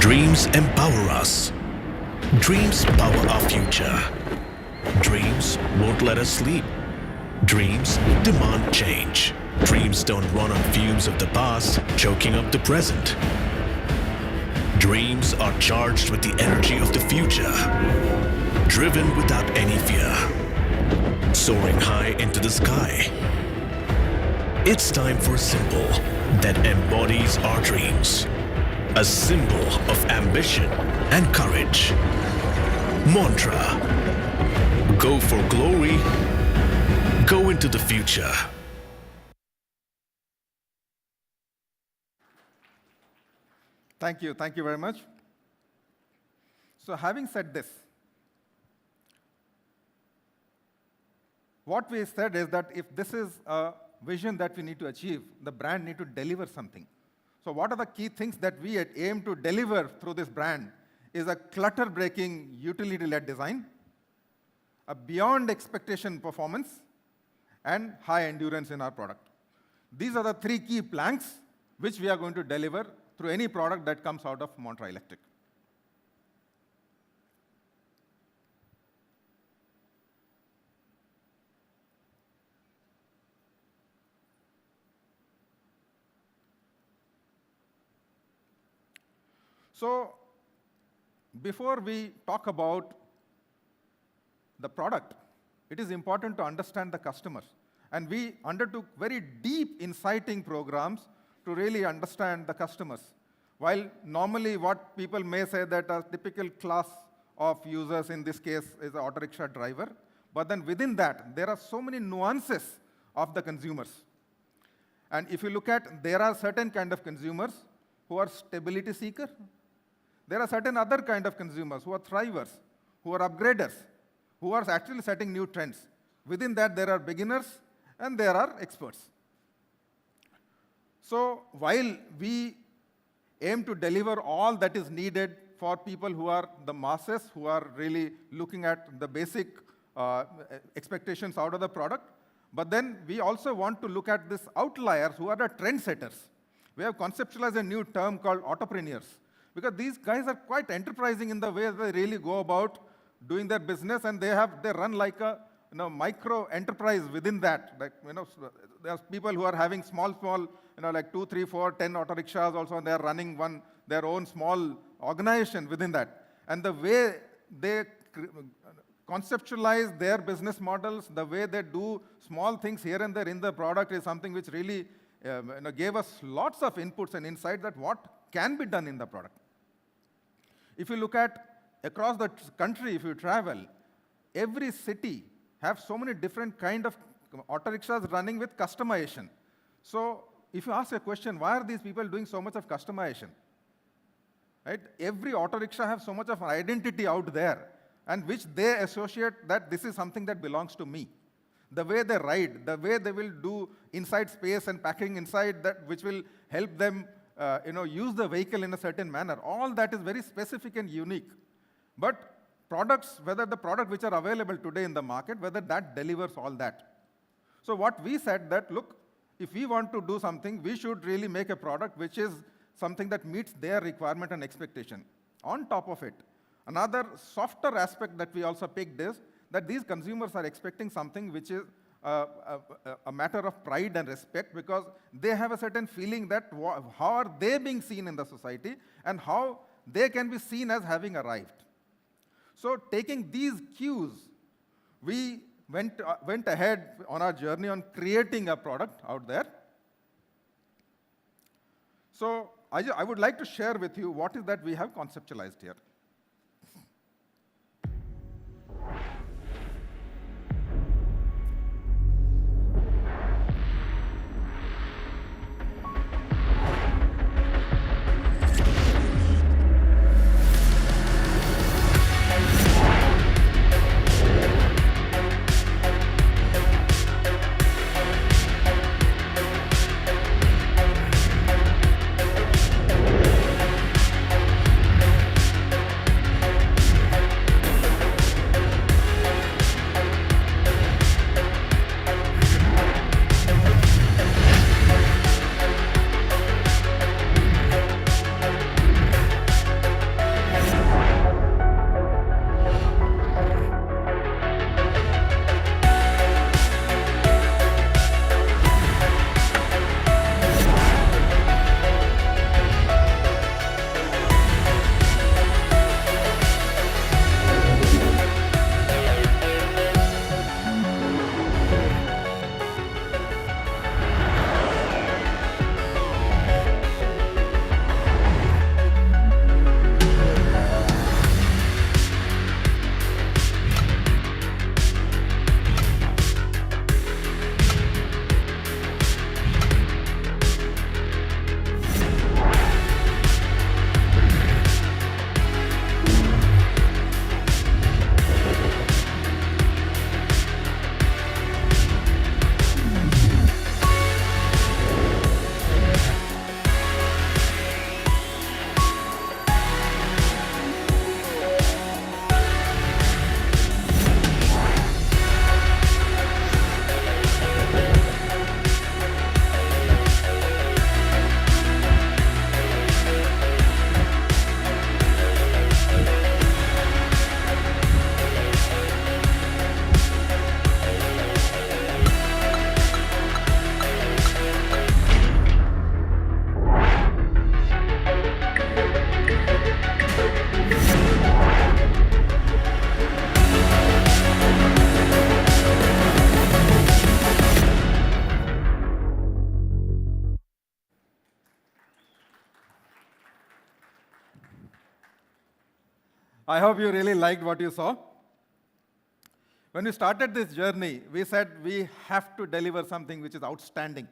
Dreams empower us. Dreams power our future. Dreams won't let us sleep. Dreams demand change. Dreams don't run on fumes of the past, choking up the present. Dreams are charged with the energy of the future, driven without any fear, soaring high into the sky. It's time for a symbol that embodies our dreams. A symbol of ambition and courage. Montra. Go for glory. Go into the future. Thank you very much. So having said this, what we said is that if this is a vision that we need to achieve, the brand need to deliver something. So what are the key things that we aim to deliver through this brand is a clutter-breaking, utility-led design, a beyond expectation performance, and high endurance in our product. These are the three key planks which we are going to deliver through any product that comes out of Montra Electric. So before we talk about the product, it is important to understand the customers. And we undertook very deep inciting programs to really understand the customers. While normally what people may say that a typical class of users in this case is an auto rickshaw driver, but then within that, there are so many nuances of the consumers. And if you look at, there are certain kind of consumers who are stability seeker. There are certain other kind of consumers who are thrivers, who are upgraders, who are actually setting new trends. Within that, there are beginners and there are experts. So while we aim to deliver all that is needed for people who are the masses, who are really looking at the basic expectations out of the product, but then we also want to look at these outliers who are the trendsetters. We have conceptualized a new term called entrepreneurs, because these guys are quite enterprising in the way they really go about doing their business, and they run like a micro enterprise within that. Like, there's people who are having small, like 2, 3, 4, 10 auto rickshaws also, and they're running their own small organization within that. And the way they conceptualize their business models, the way they do small things here and there in the product is something which really gave us lots of inputs and insights that what can be done in the product. If you look at across the country, if you travel, every city have so many different kind of auto rickshaws running with customization. So if you ask a question, why are these people doing so much of customization? Right? Every auto rickshaw has so much of identity out there, and which they associate that this is something that belongs to me. The way they ride, the way they will do inside space and packing inside that, which will help them use the vehicle in a certain manner. All that is very specific and unique. But products, whether the product which are available today in the market, whether that delivers all that. So what we said that, look, if we want to do something, we should really make a product which is something that meets their requirement and expectation. On top of it, another softer aspect that we also picked is that these consumers are expecting something which is a matter of pride and respect, because they have a certain feeling that how are they being seen in the society and how they can be seen as having arrived. So taking these cues, we went ahead on our journey on creating a product out there. So I would like to share with you what is that we have conceptualized here. I hope you really liked what you saw. When we started this journey, we said we have to deliver something which is outstanding,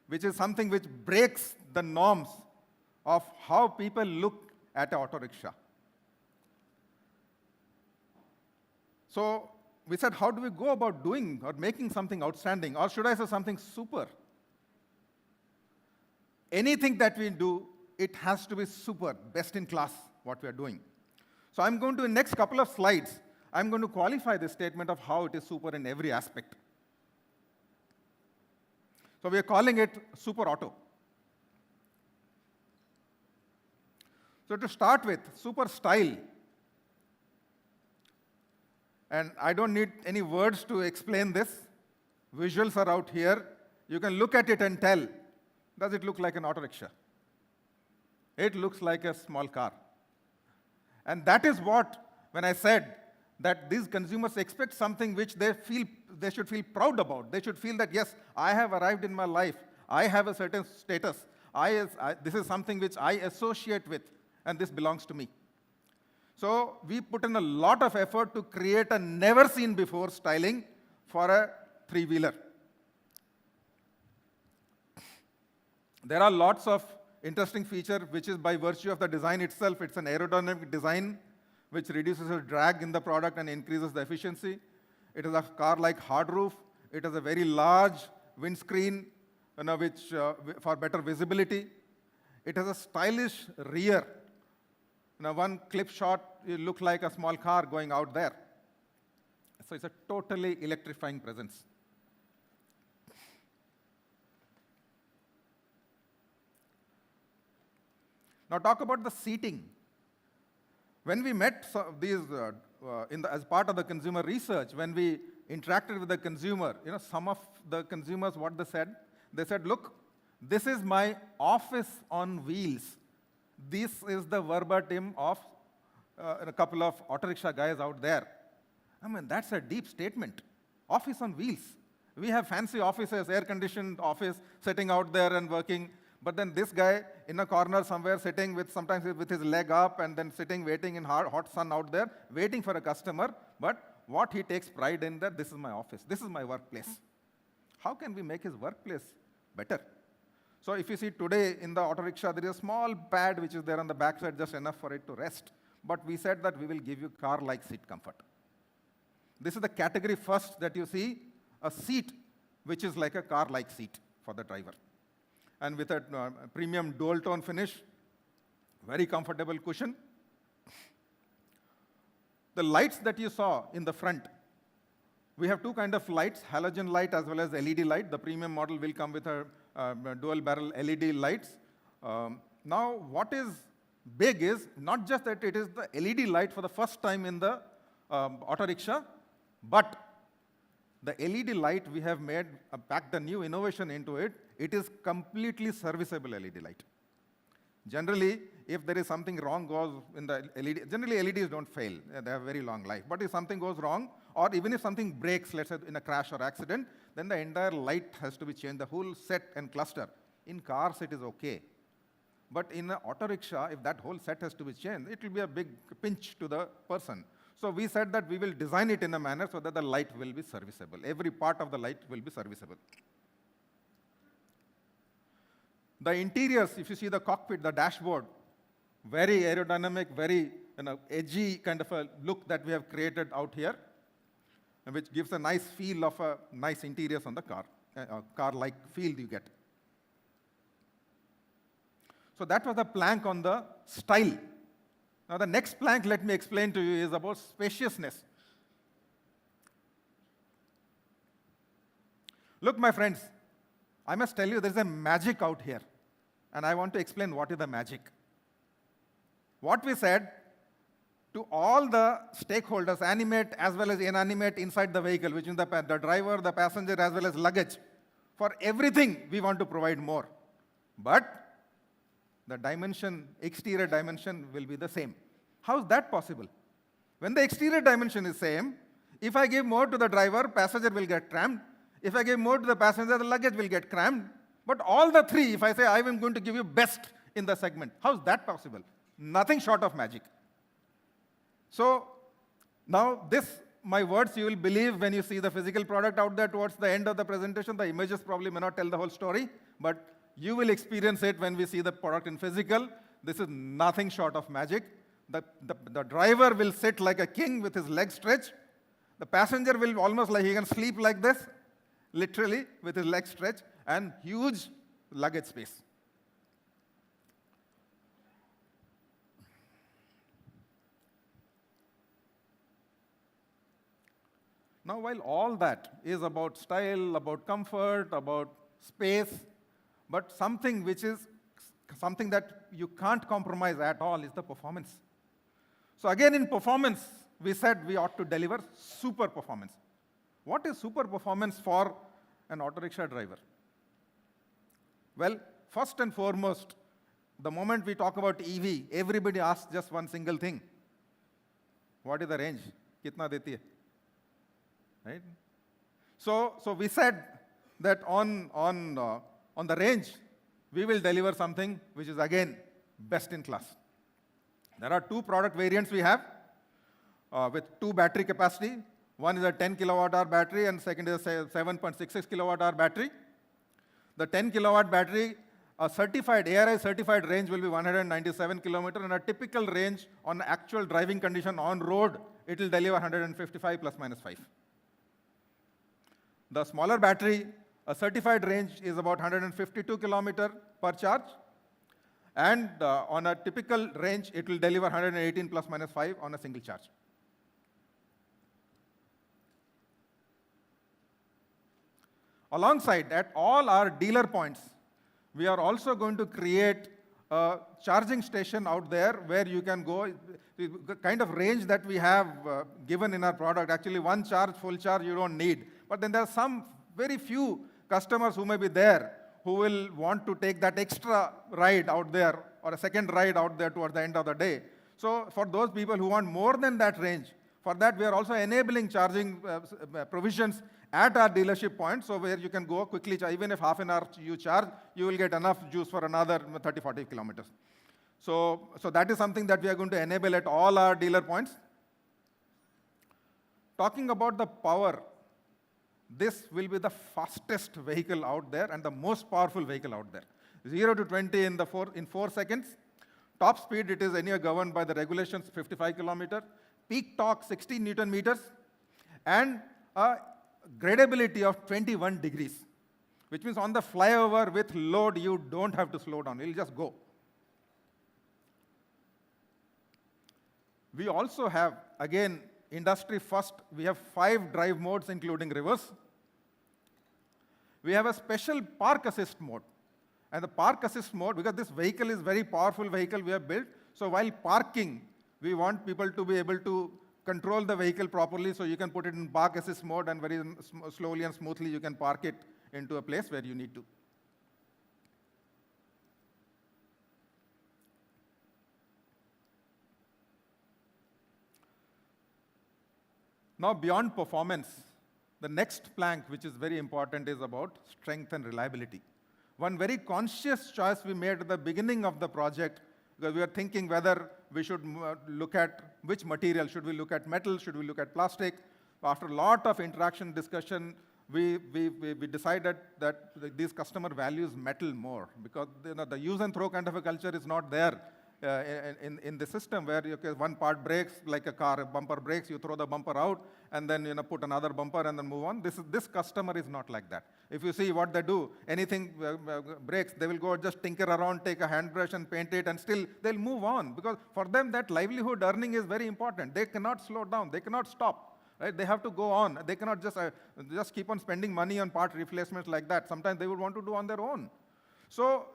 which is something which breaks the norms of how people look at an auto rickshaw. So we said, how do we go about doing or making something outstanding? Or should I say something super? Anything that we do, it has to be super, best in class, what we are doing. So I'm going to, in the next couple of slides, I'm going to qualify this statement of how it is super in every aspect. So we are calling it super auto. So to start with, super style. And I don't need any words to explain this. Visuals are out here. You can look at it and tell, does it look like an auto rickshaw? It looks like a small car. And that is what, when I said that these consumers expect something which they should feel proud about. They should feel that, yes, I have arrived in my life. I have a certain status. This is something which I associate with, and this belongs to me. So we put in a lot of effort to create a never-seen-before styling for a three-wheeler. There are lots of interesting features, which is by virtue of the design itself. It's an aerodynamic design, which reduces the drag in the product and increases the efficiency. It is a car-like hard roof. It has a very large windscreen, which for better visibility. It has a stylish rear. One clip shot, you look like a small car going out there. So it's a totally electrifying presence. Now talk about the seating. When we met these as part of the consumer research, when we interacted with the consumer, some of the consumers, what they said, look, this is my office on wheels. This is the verbatim of a couple of auto rickshaw guys out there. I mean, that's a deep statement. Office on wheels. We have fancy offices, air-conditioned office, sitting out there and working. But then this guy in a corner somewhere sitting sometimes with his leg up and then sitting, waiting in hot sun out there, waiting for a customer. But what he takes pride in that, this is my office, this is my workplace. How can we make his workplace better? So if you see today in the auto rickshaw, there is a small pad which is there on the backside, just enough for it to rest. But we said that we will give you car-like seat comfort. This is the category first that you see, a seat which is like a car-like seat for the driver. And with a premium dual-tone finish, very comfortable cushion. The lights that you saw in the front, we have two kinds of lights, halogen light as well as LED light. The premium model will come with a dual-barrel LED lights. Now, what is big is not just that it is the LED light for the first time in the auto rickshaw, but the LED light we have made, packed a new innovation into it. It is completely serviceable LED light. Generally, if there is something wrong goes in the LED, generally LEDs don't fail. They have very long life. But if something goes wrong, or even if something breaks, let's say in a crash or accident, then the entire light has to be changed, the whole set and cluster. In cars, it is okay. But in an auto rickshaw, if that whole set has to be changed, it will be a big pinch to the person. So we said that we will design it in a manner so that the light will be serviceable. Every part of the light will be serviceable. The interiors, if you see the cockpit, the dashboard, very aerodynamic, very edgy kind of a look that we have created out here, which gives a nice feel of a nice interiors on the car, car-like feel you get. So that was the plank on the style. Now the next plank, let me explain to you, is about spaciousness. Look, my friends, I must tell you there's a magic out here. And I want to explain what is the magic. What we said to all the stakeholders, animate as well as inanimate inside the vehicle, which is the driver, the passenger, as well as luggage. For everything, we want to provide more. But the dimension, exterior dimension will be the same. How is that possible? When the exterior dimension is same, if I give more to the driver, passenger will get crammed. If I give more to the passenger, the luggage will get crammed. But all the three, if I say I am going to give you best in the segment, how is that possible? Nothing short of magic. So now this, my words, you will believe when you see the physical product out there towards the end of the presentation. The images probably may not tell the whole story, but you will experience it when we see the product in physical. This is nothing short of magic. The driver will sit like a king with his legs stretched. The passenger will almost like he can sleep like this, literally with his legs stretched, and huge luggage space. Now, while all that is about style, about comfort, about space, but something which is something that you can't compromise at all is the performance. So again, in performance, we said we ought to deliver super performance. What is super performance for an auto rickshaw driver? Well, first and foremost, the moment we talk about EV, everybody asks just one single thing. What is the range? कितना देती है, right? So we said that on the range, we will deliver something which is again best in class. There are two product variants we have with 2 battery capacity. One is a 10 kilowatt-hour battery, and second is a 7.66 kilowatt-hour battery. The 10 kilowatt battery, a certified, ARI certified range will be 197 kilometers, and a typical range on actual driving condition on road, it will deliver 155 plus minus 5. The smaller battery, a certified range is about 152 kilometers per charge, and on a typical range, it will deliver 118 plus minus 5 on a single charge. Alongside, at all our dealer points, we are also going to create a charging station out there where you can go. The kind of range that we have given in our product, actually one charge, full charge, you don't need. But then there are some very few customers who may be there who will want to take that extra ride out there or a second ride out there towards the end of the day. So for those people who want more than that range, for that we are also enabling charging provisions at our dealership point, so where you can go quickly, even if half an hour you charge, you will get enough juice for another 30, 40 kilometers. So that is something that we are going to enable at all our dealer points. Talking about the power, this will be the fastest vehicle out there and the most powerful vehicle out there. 0 to 20 in 4 seconds. Top speed, it is anywhere governed by the regulations, 55 kilometers. Peak torque, 60 Newton meters. And a gradability of 21 degrees, which means on the flyover with load, you don't have to slow down. It'll just go. We also have, again, industry first, we have 5 drive modes, including reverse. We have a special park assist mode. And the park assist mode, because this vehicle is very powerful vehicle we have built, so while parking, we want people to be able to control the vehicle properly, so you can put it in park assist mode and very slowly and smoothly you can park it into a place where you need to. Now, beyond performance, the next plank, which is very important, is about strength and reliability. One very conscious choice we made at the beginning of the project, because we were thinking whether we should look at which material. Should we look at metal? Should we look at plastic? After a lot of interaction, discussion, we decided that these customer values metal more, because the use and throw kind of a culture is not there in the system, where one part breaks, like a car, a bumper breaks, you throw the bumper out, and then put another bumper and then move on. This customer is not like that. If you see what they do, anything breaks, they will go just tinker around, take a hand brush and paint it, and still they'll move on, because for them that livelihood earning is very important. They cannot slow down, they cannot stop. Right? They have to go on. They cannot just keep on spending money on part replacements like that. Sometimes they would want to do on their own. So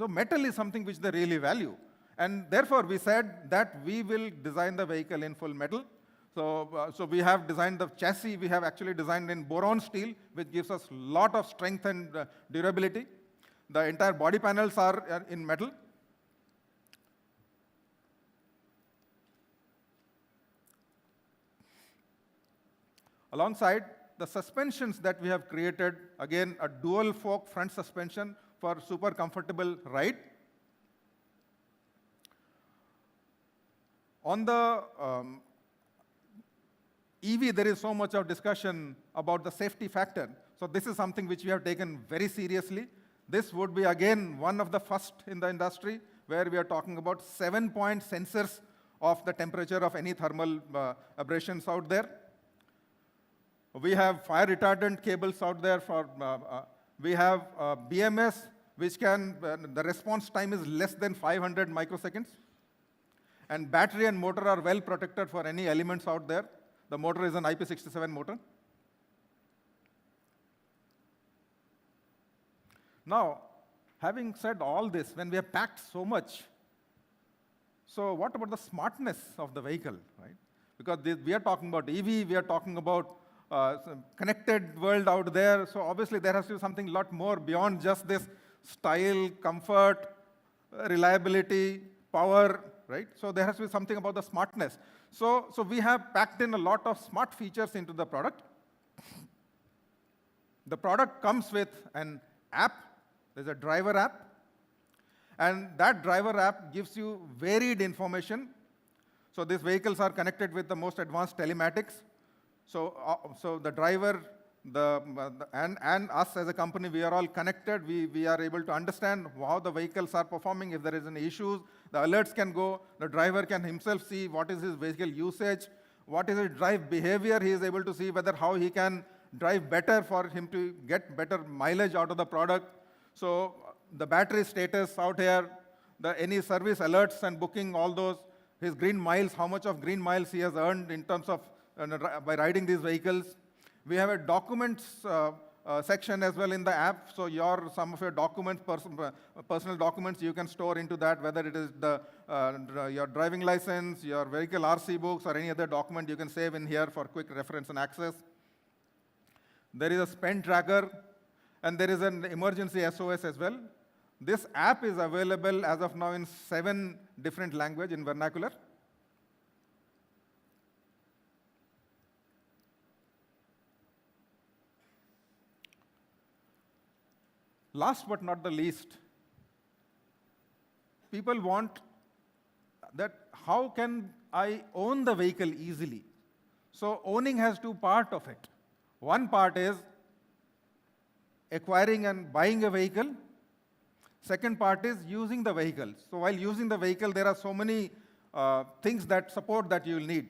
metal is something which they really value. And therefore, we said that we will design the vehicle in full metal. So we have designed the chassis. We have actually designed in boron steel, which gives us a lot of strength and durability. The entire body panels are in metal. Alongside, the suspensions that we have created, again, a dual fork front suspension for super comfortable ride. On the EV, there is so much of discussion about the safety factor. So this is something which we have taken very seriously. This would be, again, one of the first in the industry, where we are talking about 7-point sensors of the temperature of any thermal abrasions out there. We have fire retardant cables out there. We have BMS, which can, the response time is less than 500 microseconds. And battery and motor are well protected for any elements out there. The motor is an IP67 motor. Now, having said all this, when we have packed so much, so what about the smartness of the vehicle, right? Because we are talking about EV, we are talking about connected world out there. So obviously there has to be something a lot more beyond just this style, comfort, reliability, power. right? So there has to be something about the smartness. So we have packed in a lot of smart features into the product. The product comes with an app. There's a driver app. And that driver app gives you varied information. So these vehicles are connected with the most advanced telematics. So the driver and us as a company, we are all connected. We are able to understand how the vehicles are performing. If there is any issues, the alerts can go. The driver can himself see what is his vehicle usage, what is his drive behavior. He is able to see whether how he can drive better for him to get better mileage out of the product. So the battery status out here, any service alerts and booking, all those, his green miles, how much of green miles he has earned in terms of by riding these vehicles. We have a documents section as well in the app. So some of your documents, personal documents, you can store into that, whether it is your driving license, your vehicle RC books, or any other document you can save in here for quick reference and access. There is a spend tracker, and there is an emergency SOS as well. This app is available as of now in 7 different languages in vernacular. Last but not the least, people want that how can I own the vehicle easily? So owning has 2 parts of it. One part is acquiring and buying a vehicle. Second part is using the vehicle. So while using the vehicle, there are so many things that support that you will need.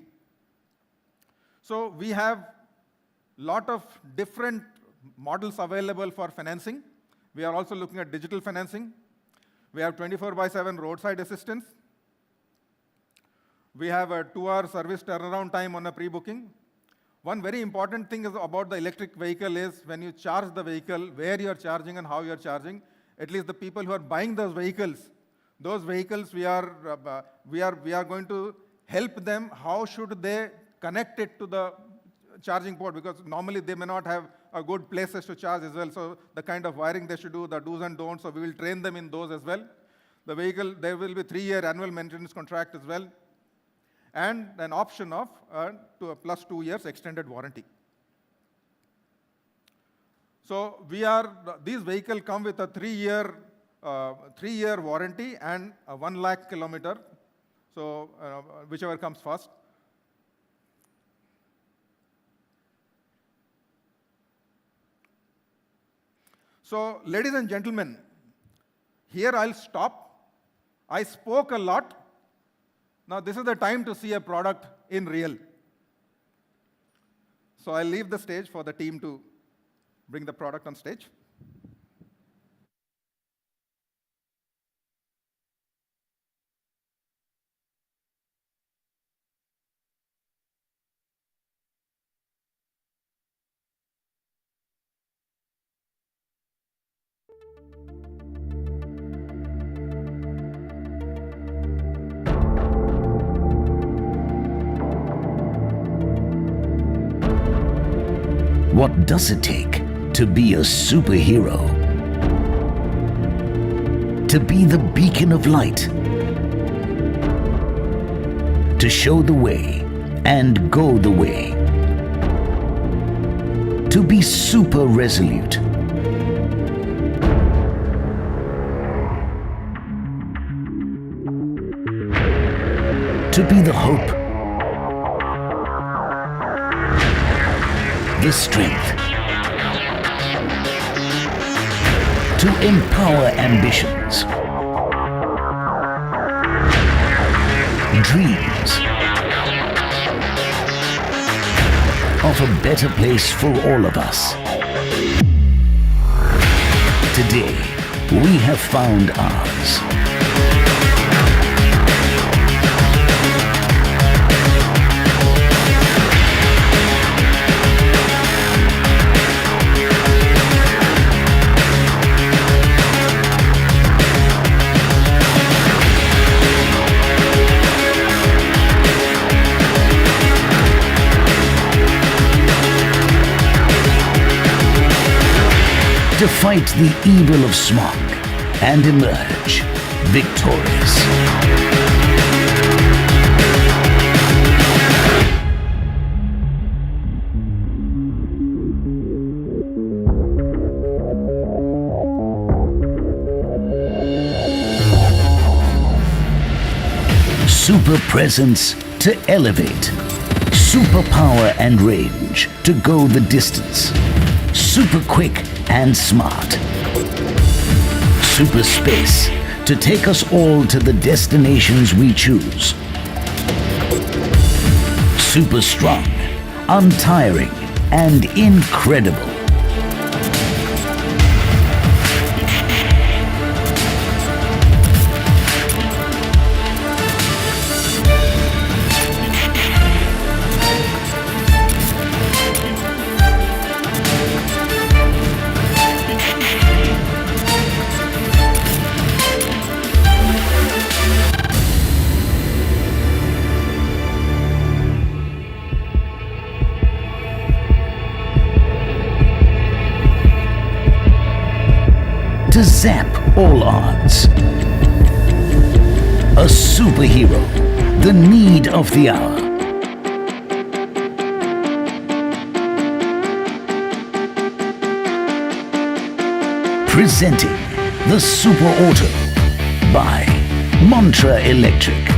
So we have a lot of different models available for financing. We are also looking at digital financing. We have 24/7 roadside assistance. We have a 2-hour service turnaround time on a pre-booking. One very important thing is about the electric vehicle is when you charge the vehicle, where you're charging and how you're charging. At least the people who are buying those vehicles, we are going to help them. How should they connect it to the charging port? Because normally they may not have a good places to charge as well. So the kind of wiring they should do, the do's and don'ts. So we will train them in those as well. The vehicle, there will be 3-year annual maintenance contract as well, and an option of plus 2 years extended warranty. So these vehicles come with a 3-year warranty and a 1 lakh kilometer. So whichever comes first. So ladies and gentlemen, here I'll stop. I spoke a lot. Now this is the time to see a product in real. So I'll leave the stage for the team to bring the product on stage. What does it take to be a superhero? To be the beacon of light? To show the way and go the way? To be super resolute? To be the hope, the strength, to empower ambitions, dreams of a better place for all of us. Today, we have found ours. To fight the evil of smog and emerge victorious. Super presence to elevate. Super power and range to go the distance. Super quick and smart. Super space to take us all to the destinations we choose. Super strong, untiring, and incredible. To zap all odds. A superhero, the need of the hour. Presenting the Super Auto by Montra Electric.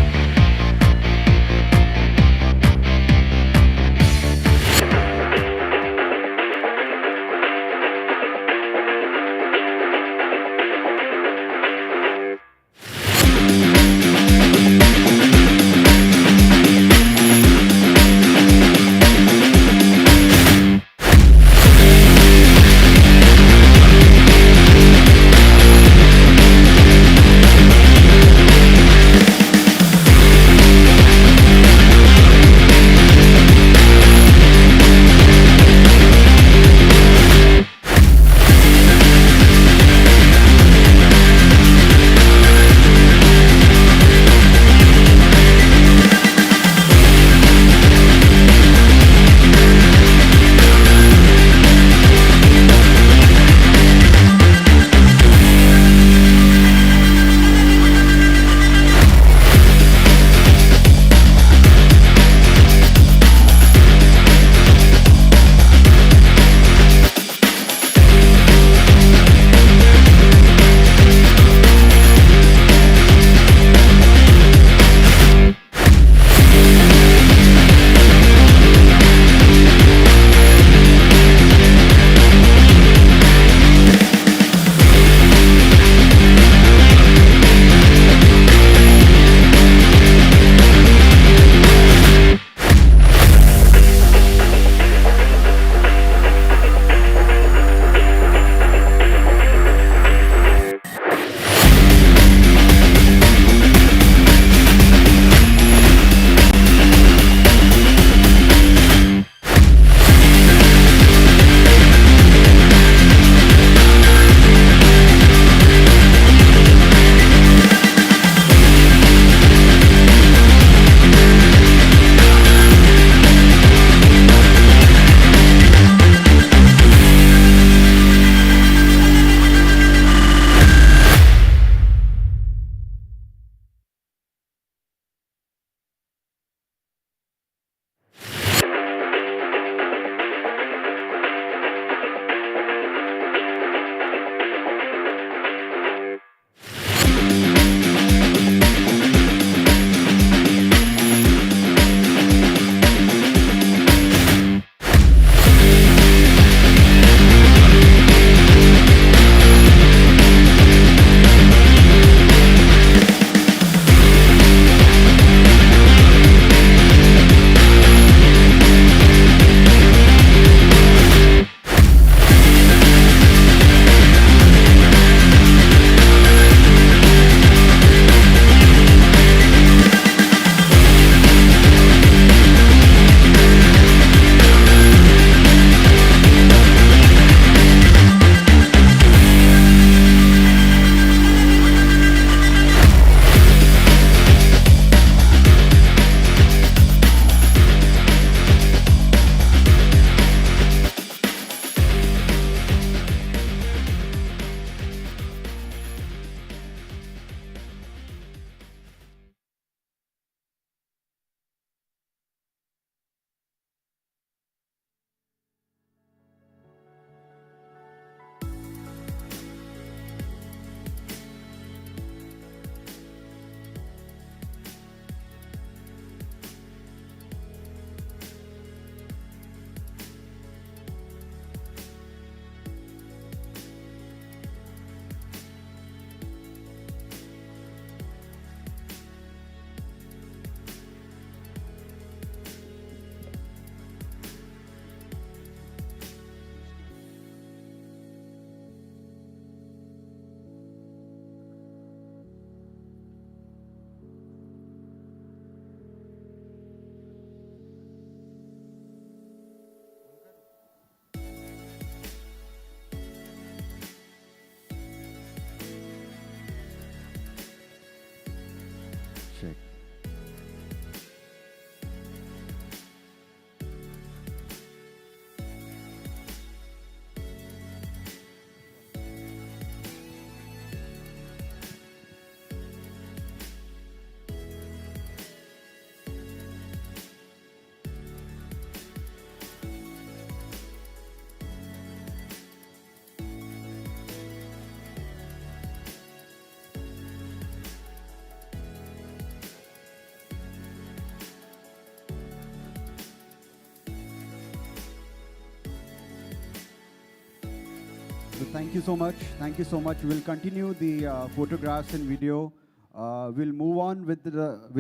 thank you so much. Thank you so much. We'll continue the photographs and video. We'll move on with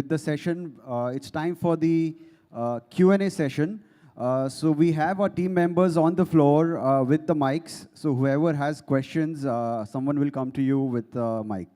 the session. It's time for the Q&A session. So we have our team members on the floor with the mics. So whoever has questions, someone will come to you with the mic.